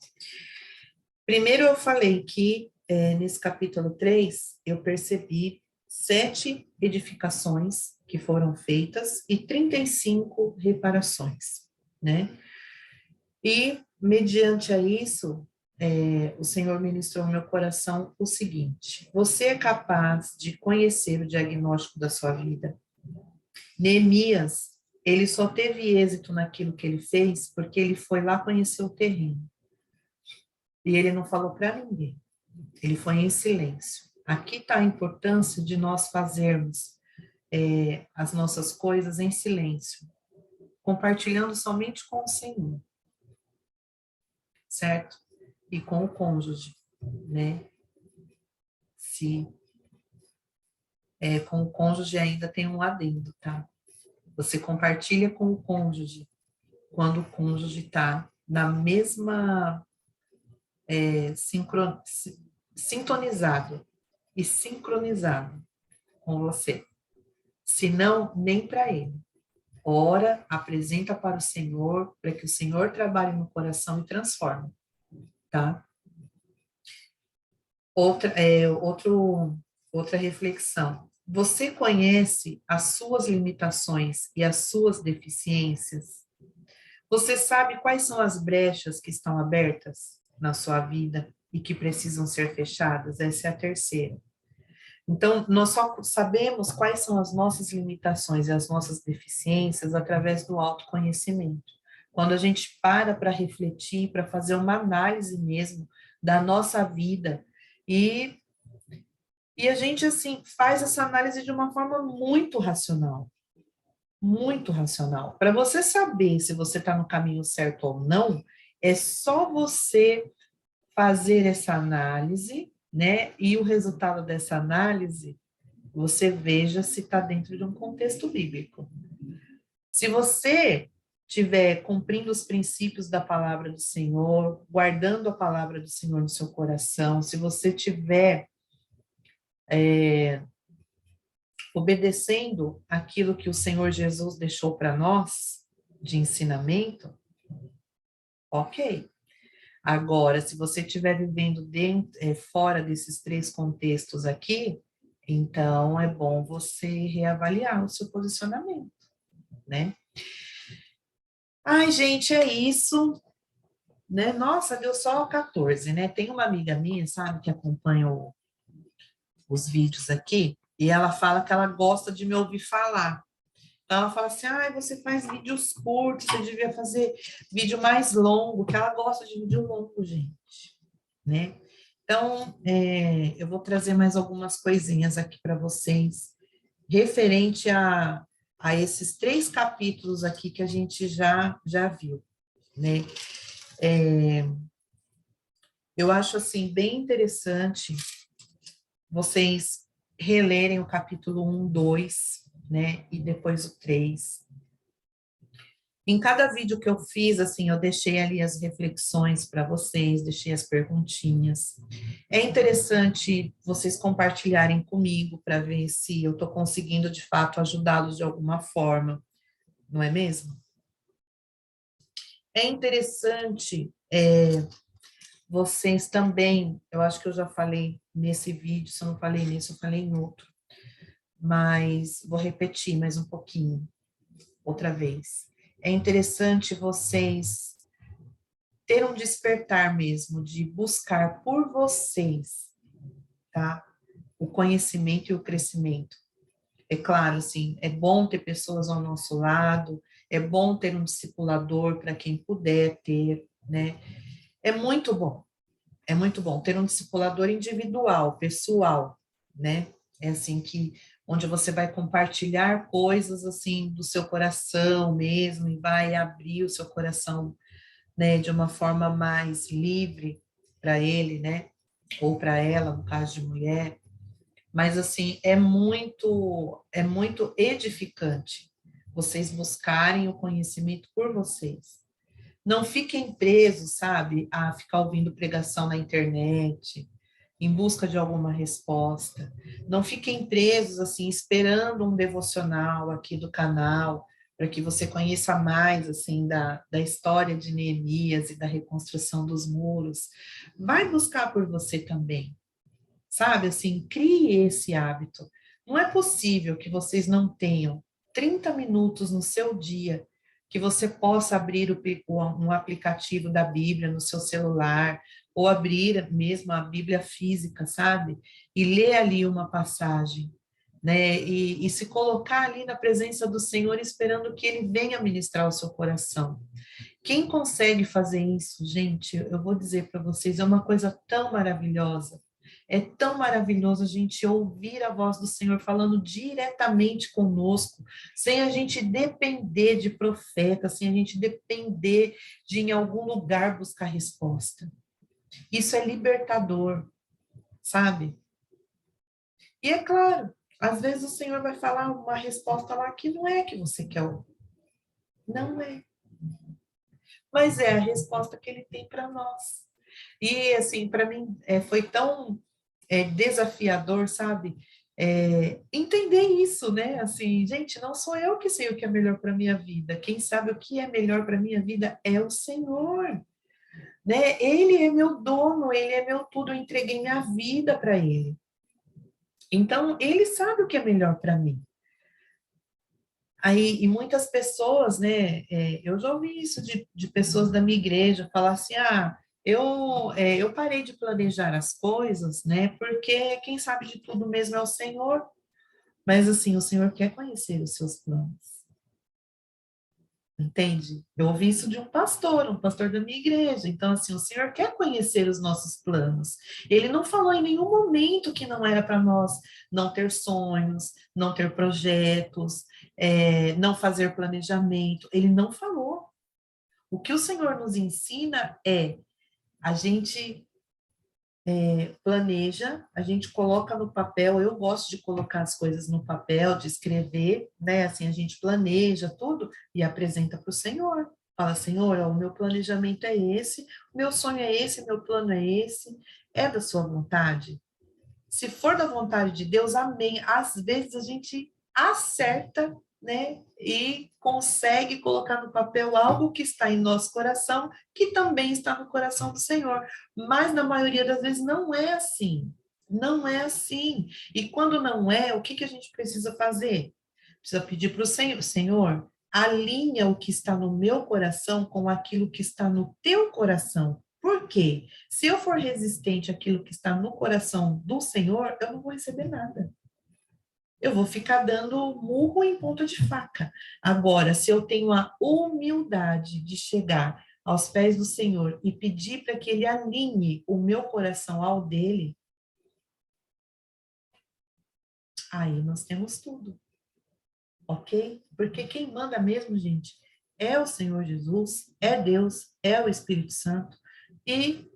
Primeiro eu falei que nesse capítulo 3 eu percebi 7 edificações que foram feitas e 35 reparações, né? E, mediante a isso, o Senhor ministrou no meu coração o seguinte: você é capaz de conhecer o diagnóstico da sua vida? Neemias, ele só teve êxito naquilo que ele fez porque ele foi lá conhecer o terreno. E ele não falou para ninguém. Ele foi em silêncio. Aqui está a importância de nós fazermos as nossas coisas em silêncio, compartilhando somente com o Senhor, certo? E com o cônjuge, né? Se com o cônjuge ainda tem um adendo, tá? Você compartilha com o cônjuge quando o cônjuge está na mesma sintonizado e sincronizado com você. Se não, nem para ele. Ora, apresenta para o Senhor, para que o Senhor trabalhe no coração e transforme, tá? Outra reflexão. Você conhece as suas limitações e as suas deficiências? Você sabe quais são as brechas que estão abertas na sua vida e que precisam ser fechadas? Essa é a terceira. Então, nós só sabemos quais são as nossas limitações e as nossas deficiências através do autoconhecimento. Quando a gente para refletir, para fazer uma análise mesmo da nossa vida e a gente, assim, faz essa análise de uma forma muito racional. Muito racional. Para você saber se você está no caminho certo ou não, é só você fazer essa análise, né? E o resultado dessa análise, você veja se está dentro de um contexto bíblico. Se você estiver cumprindo os princípios da palavra do Senhor, guardando a palavra do Senhor no seu coração, se você estiver obedecendo aquilo que o Senhor Jesus deixou para nós, de ensinamento, ok. Agora, se você estiver vivendo fora desses 3 contextos aqui, então é bom você reavaliar o seu posicionamento, né? Ai, gente, é isso, né? Nossa, deu só 14, né? Tem uma amiga minha, sabe, que acompanha os vídeos aqui, e ela fala que ela gosta de me ouvir falar. Então, ela fala assim, você faz vídeos curtos, você devia fazer vídeo mais longo, que ela gosta de vídeo longo, gente, né? Então, eu vou trazer mais algumas coisinhas aqui para vocês, referente a esses 3 capítulos aqui que a gente já viu, né? Eu acho, assim, bem interessante vocês relerem o capítulo 1, 2, né? E depois o 3. Em cada vídeo que eu fiz, assim, eu deixei ali as reflexões para vocês, deixei as perguntinhas. É interessante vocês compartilharem comigo para ver se eu estou conseguindo, de fato, ajudá-los de alguma forma, não é mesmo? É interessante vocês também, eu acho que eu já falei nesse vídeo, se eu não falei nesse, eu falei em outro, mas vou repetir mais um pouquinho, outra vez. É interessante vocês ter um despertar mesmo, de buscar por vocês, tá? O conhecimento e o crescimento. É claro, assim, é bom ter pessoas ao nosso lado, é bom ter um discipulador para quem puder ter, né? É muito bom ter um discipulador individual, pessoal, né? É assim que onde você vai compartilhar coisas assim do seu coração mesmo e vai abrir o seu coração, né, de uma forma mais livre para ele, né? Ou para ela, no caso de mulher. Mas assim, é muito edificante vocês buscarem o conhecimento por vocês. Não fiquem presos, sabe, a ficar ouvindo pregação na internet, em busca de alguma resposta. Não fiquem presos, assim, esperando um devocional aqui do canal, para que você conheça mais, assim, da história de Neemias e da reconstrução dos muros. Vai buscar por você também, sabe? Assim, crie esse hábito. Não é possível que vocês não tenham 30 minutos no seu dia que você possa abrir um aplicativo da Bíblia no seu celular, ou abrir mesmo a Bíblia física, sabe? E ler ali uma passagem, né? E se colocar ali na presença do Senhor, esperando que Ele venha ministrar o seu coração. Quem consegue fazer isso, gente, eu vou dizer para vocês, é uma coisa tão maravilhosa. É tão maravilhoso a gente ouvir a voz do Senhor falando diretamente conosco, sem a gente depender de profeta, sem a gente depender de em algum lugar buscar resposta. Isso é libertador, sabe? E é claro, às vezes o Senhor vai falar uma resposta lá que não é a que você quer ouvir. Não é. Mas é a resposta que ele tem para nós. E, assim, para mim foi tão desafiador, sabe? Entender isso, né? Assim, gente, não sou eu que sei o que é melhor para minha vida. Quem sabe o que é melhor para minha vida é o Senhor, né? Ele é meu dono, ele é meu tudo. Eu entreguei minha vida para ele. Então, ele sabe o que é melhor para mim. Aí, e muitas pessoas, né, eu já ouvi isso de pessoas da minha igreja, falar assim, eu parei de planejar as coisas, né, porque quem sabe de tudo mesmo é o Senhor, mas assim, o Senhor quer conhecer os seus planos. Entende? Eu ouvi isso de um pastor da minha igreja. Então, assim, o Senhor quer conhecer os nossos planos. Ele não falou em nenhum momento que não era para nós não ter sonhos, não ter projetos, não fazer planejamento. Ele não falou. O que o Senhor nos ensina é a gente planeja, a gente coloca no papel. Eu gosto de colocar as coisas no papel, de escrever, né? Assim, a gente planeja tudo e apresenta para o Senhor. Fala, Senhor, ó, o meu planejamento é esse, o meu sonho é esse, meu plano é esse, é da sua vontade? Se for da vontade de Deus, amém. Às vezes a gente acerta, né? E consegue colocar no papel algo que está em nosso coração, que também está no coração do Senhor. Mas na maioria das vezes não é assim. Não é assim. E quando não é, o que que a gente precisa fazer? Precisa pedir para o Senhor, Senhor, alinha o que está no meu coração com aquilo que está no teu coração. Por quê? Se eu for resistente àquilo que está no coração do Senhor, eu não vou receber nada. Eu vou ficar dando murro em ponta de faca. Agora, se eu tenho a humildade de chegar aos pés do Senhor e pedir para que Ele alinhe o meu coração ao dele, aí nós temos tudo, ok? Porque quem manda mesmo, gente, é o Senhor Jesus, é Deus, é o Espírito Santo, e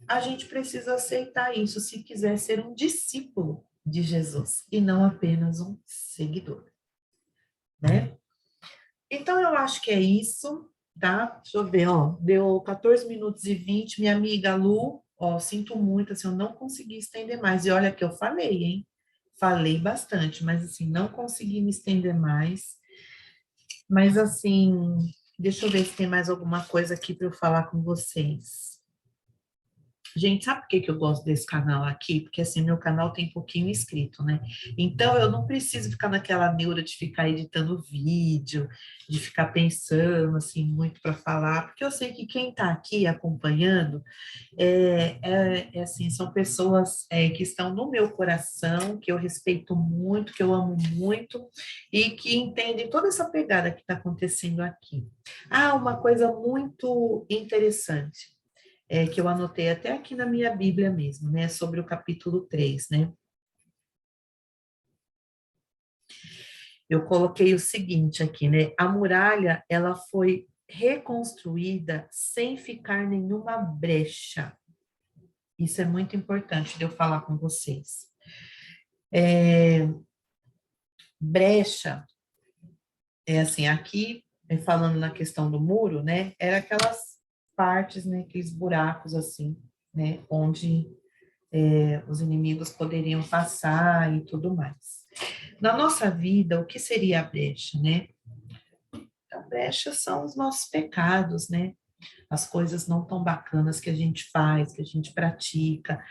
a gente precisa aceitar isso se quiser ser um discípulo de Jesus e não apenas um seguidor, né? Então, eu acho que é isso, tá? Deixa eu ver, ó, deu 14 minutos e 20, minha amiga Lu, ó, sinto muito, assim, eu não consegui estender mais, e olha que eu falei, hein? Falei bastante, mas, assim, não consegui me estender mais, mas, assim, deixa eu ver se tem mais alguma coisa aqui para eu falar com vocês. Gente, sabe por que que eu gosto desse canal aqui? Porque assim, meu canal tem pouquinho inscrito, né? Então eu não preciso ficar naquela neura de ficar editando vídeo, de ficar pensando assim muito para falar, porque eu sei que quem está aqui acompanhando assim, são pessoas que estão no meu coração, que eu respeito muito, que eu amo muito e que entendem toda essa pegada que está acontecendo aqui. Ah, uma coisa muito interessante. que eu anotei até aqui na minha Bíblia mesmo, né, sobre o capítulo 3, né? Eu coloquei o seguinte aqui, né? A muralha, ela foi reconstruída sem ficar nenhuma brecha. Isso é muito importante de eu falar com vocês. Brecha, é assim, aqui, falando na questão do muro, né? Era aquelas partes, né? Aqueles buracos, assim, né? Onde os inimigos poderiam passar e tudo mais. Na nossa vida, o que seria a brecha, né? A brecha são os nossos pecados, né? As coisas não tão bacanas que a gente faz, que a gente pratica,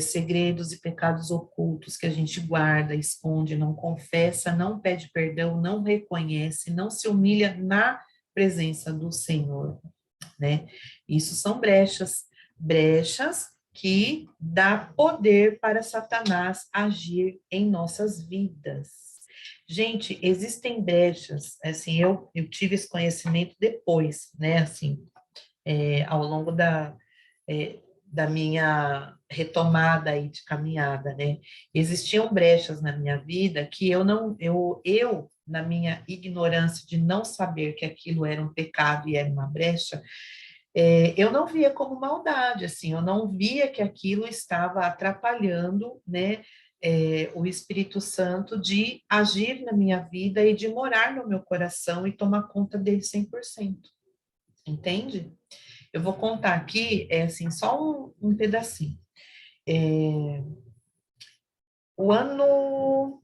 segredos e pecados ocultos que a gente guarda, esconde, não confessa, não pede perdão, não reconhece, não se humilha na presença do Senhor, né? Isso são brechas, brechas que dá poder para Satanás agir em nossas vidas. Gente, existem brechas, assim, eu tive esse conhecimento depois, né, assim, ao longo da minha retomada aí de caminhada, né? Existiam brechas na minha vida que eu não, na minha ignorância de não saber que aquilo era um pecado e era uma brecha, eu não via como maldade, assim, eu não via que aquilo estava atrapalhando, né, o Espírito Santo de agir na minha vida e de morar no meu coração e tomar conta dele 100%, entende? Eu vou contar aqui, assim, só um pedacinho. O ano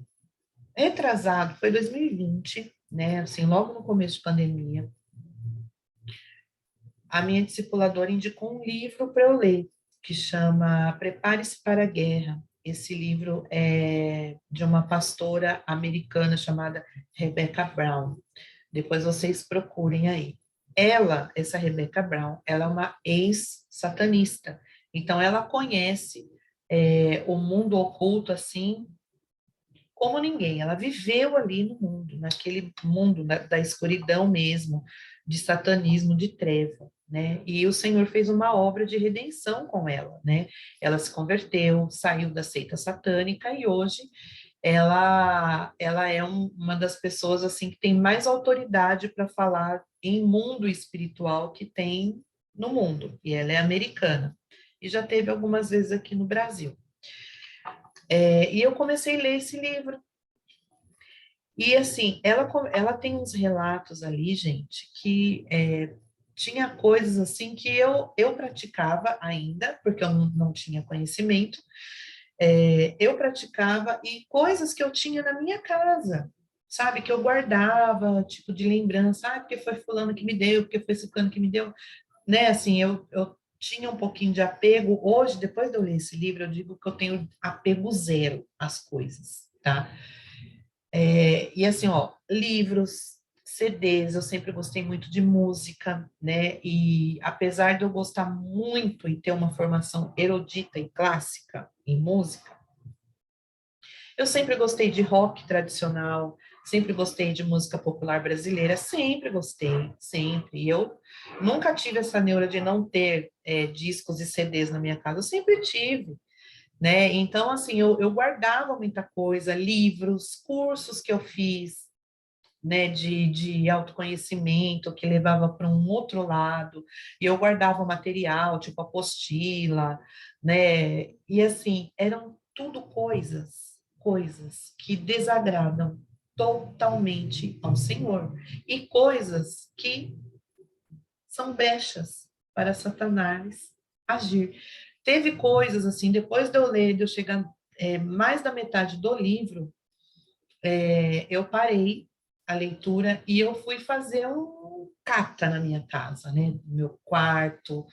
retrasado, foi 2020, né, assim, logo no começo de pandemia, a minha discipuladora indicou um livro para eu ler, que chama Prepare-se para a Guerra. Esse livro é de uma pastora americana chamada Rebecca Brown. Depois vocês procurem aí. Ela, essa Rebecca Brown, ela é uma ex-satanista. Então, ela conhece o mundo oculto, assim, como ninguém. Ela viveu ali no mundo, naquele mundo da escuridão mesmo, de satanismo, de treva, né? E o Senhor fez uma obra de redenção com ela, né? Ela se converteu, saiu da seita satânica e hoje ela é uma das pessoas assim que tem mais autoridade para falar em mundo espiritual que tem no mundo. E ela é americana e já teve algumas vezes aqui no Brasil. E eu comecei a ler esse livro. E assim, ela tem uns relatos ali, gente, que tinha coisas assim que eu praticava ainda, porque eu não tinha conhecimento, eu praticava e coisas que eu tinha na minha casa, sabe, que eu guardava, tipo de lembrança, porque foi fulano que me deu, porque foi ciclano que me deu, né, assim, eu tinha um pouquinho de apego, hoje, depois de eu ler esse livro, eu digo que eu tenho apego zero às coisas, tá? E assim, ó, livros, CDs, eu sempre gostei muito de música, né? E apesar de eu gostar muito e ter uma formação erudita e clássica em música, eu sempre gostei de rock tradicional, sempre gostei de música popular brasileira, sempre gostei, sempre. E eu nunca tive essa neura de não ter discos e CDs na minha casa, eu sempre tive, né? Então, assim, eu guardava muita coisa, livros, cursos que eu fiz, né, de autoconhecimento, que levava para um outro lado, e eu guardava o material, tipo apostila, né? E assim, eram tudo coisas que desagradam totalmente ao Senhor, e coisas que são brechas para Satanás agir. Teve coisas assim, depois de eu ler, de eu chegar mais da metade do livro, eu parei a leitura e eu fui fazer um cata na minha casa, né? No meu quarto,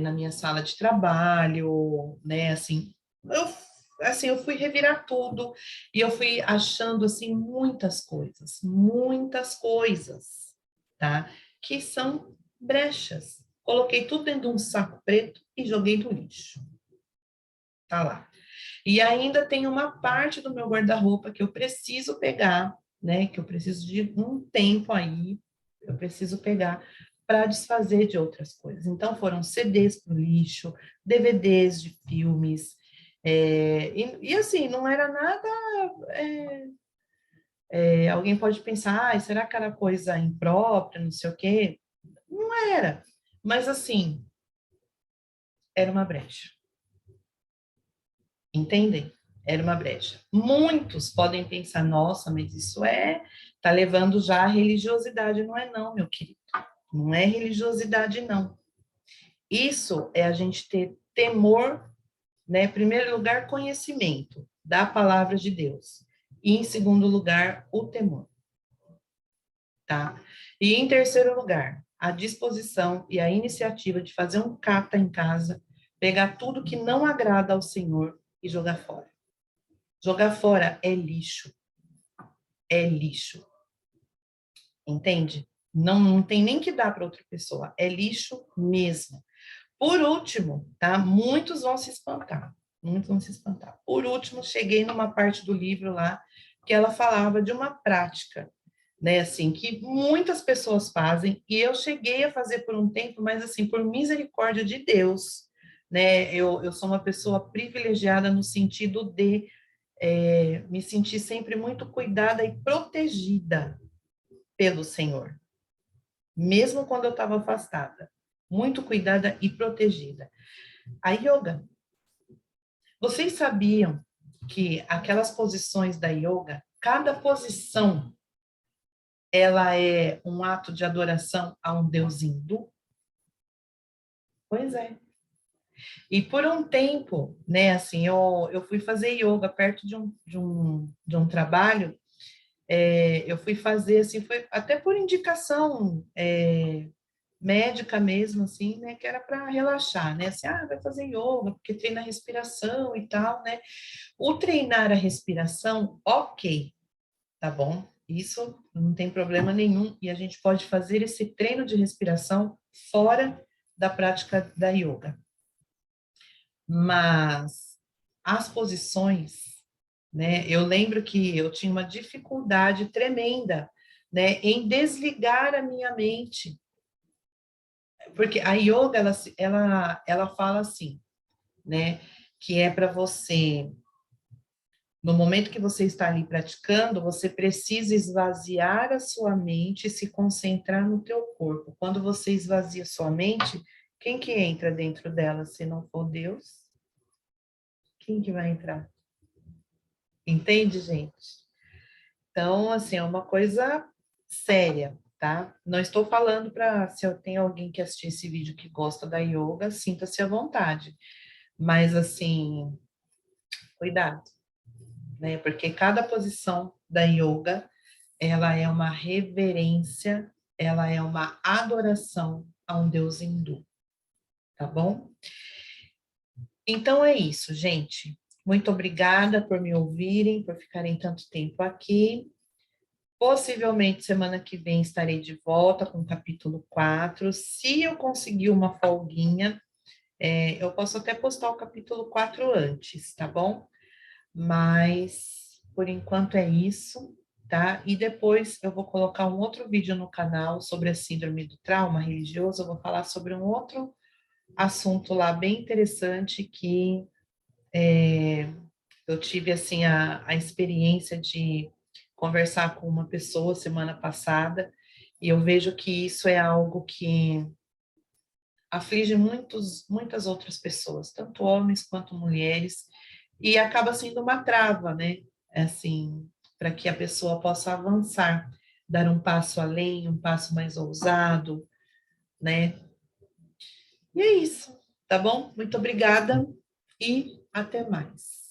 na minha sala de trabalho, né? Assim, eu fui revirar tudo e eu fui achando, assim, muitas coisas, tá? Que são brechas. Coloquei tudo dentro de um saco preto e joguei no lixo. Tá lá. E ainda tem uma parte do meu guarda-roupa que eu preciso pegar, né? Que eu preciso de um tempo aí, eu preciso pegar para desfazer de outras coisas. Então, foram CDs para o lixo, DVDs de filmes, e assim, não era nada. Alguém pode pensar, será que era coisa imprópria, não sei o quê? Não era. Mas, assim, era uma brecha. Entendem? Era uma brecha. Muitos podem pensar, nossa, mas isso tá levando já a religiosidade. Não é não, meu querido. Não é religiosidade, não. Isso é a gente ter temor, né? Em primeiro lugar, conhecimento da palavra de Deus. E em segundo lugar, o temor, tá? E em terceiro lugar, a disposição e a iniciativa de fazer um cata em casa, pegar tudo que não agrada ao Senhor e jogar fora. Jogar fora é lixo. É lixo. Entende? Não tem nem que dar para outra pessoa. É lixo mesmo. Por último, tá? Muitos vão se espantar. Muitos vão se espantar. Por último, cheguei numa parte do livro lá que ela falava de uma prática, né? Assim, que muitas pessoas fazem, e eu cheguei a fazer por um tempo, mas assim, por misericórdia de Deus, né? Eu sou uma pessoa privilegiada no sentido de me sentir sempre muito cuidada e protegida pelo Senhor, mesmo quando eu estava afastada, muito cuidada e protegida. A yoga, vocês sabiam que aquelas posições da yoga, cada posição, ela é um ato de adoração a um deus hindu? Pois é. E por um tempo, né, assim, eu fui fazer yoga perto de um trabalho. Eu fui fazer, assim, foi até por indicação médica mesmo, assim, né, que era para relaxar, né, assim, vai fazer yoga, porque treina a respiração e tal, né. O treinar a respiração, ok, tá bom, isso não tem problema nenhum, e a gente pode fazer esse treino de respiração fora da prática da yoga. Mas as posições, né? Eu lembro que eu tinha uma dificuldade tremenda, né, em desligar a minha mente, porque a yoga ela fala assim, né, que é para você, no momento que você está ali praticando, você precisa esvaziar a sua mente e se concentrar no teu corpo. Quando você esvazia sua mente, quem que entra dentro dela se não for Deus? Quem que vai entrar? Entende, gente? Então, assim, é uma coisa séria, tá? Não estou falando para, se eu tenho alguém que assistir esse vídeo que gosta da yoga, sinta-se à vontade. Mas, assim, cuidado, né? Porque cada posição da yoga, ela é uma reverência, ela é uma adoração a um deus hindu, tá bom? Então é isso, gente. Muito obrigada por me ouvirem, por ficarem tanto tempo aqui. Possivelmente semana que vem estarei de volta com o capítulo 4. Se eu conseguir uma folguinha, eu posso até postar o capítulo 4 antes, tá bom? Mas por enquanto é isso, tá? E depois eu vou colocar um outro vídeo no canal sobre a síndrome do trauma religioso. Eu vou falar sobre um outro assunto lá bem interessante que eu tive assim a experiência de conversar com uma pessoa semana passada e eu vejo que isso é algo que aflige muitas outras pessoas, tanto homens quanto mulheres, e acaba sendo uma trava, né? Assim, para que a pessoa possa avançar, dar um passo além, um passo mais ousado, né? E é isso, tá bom? Muito obrigada e até mais.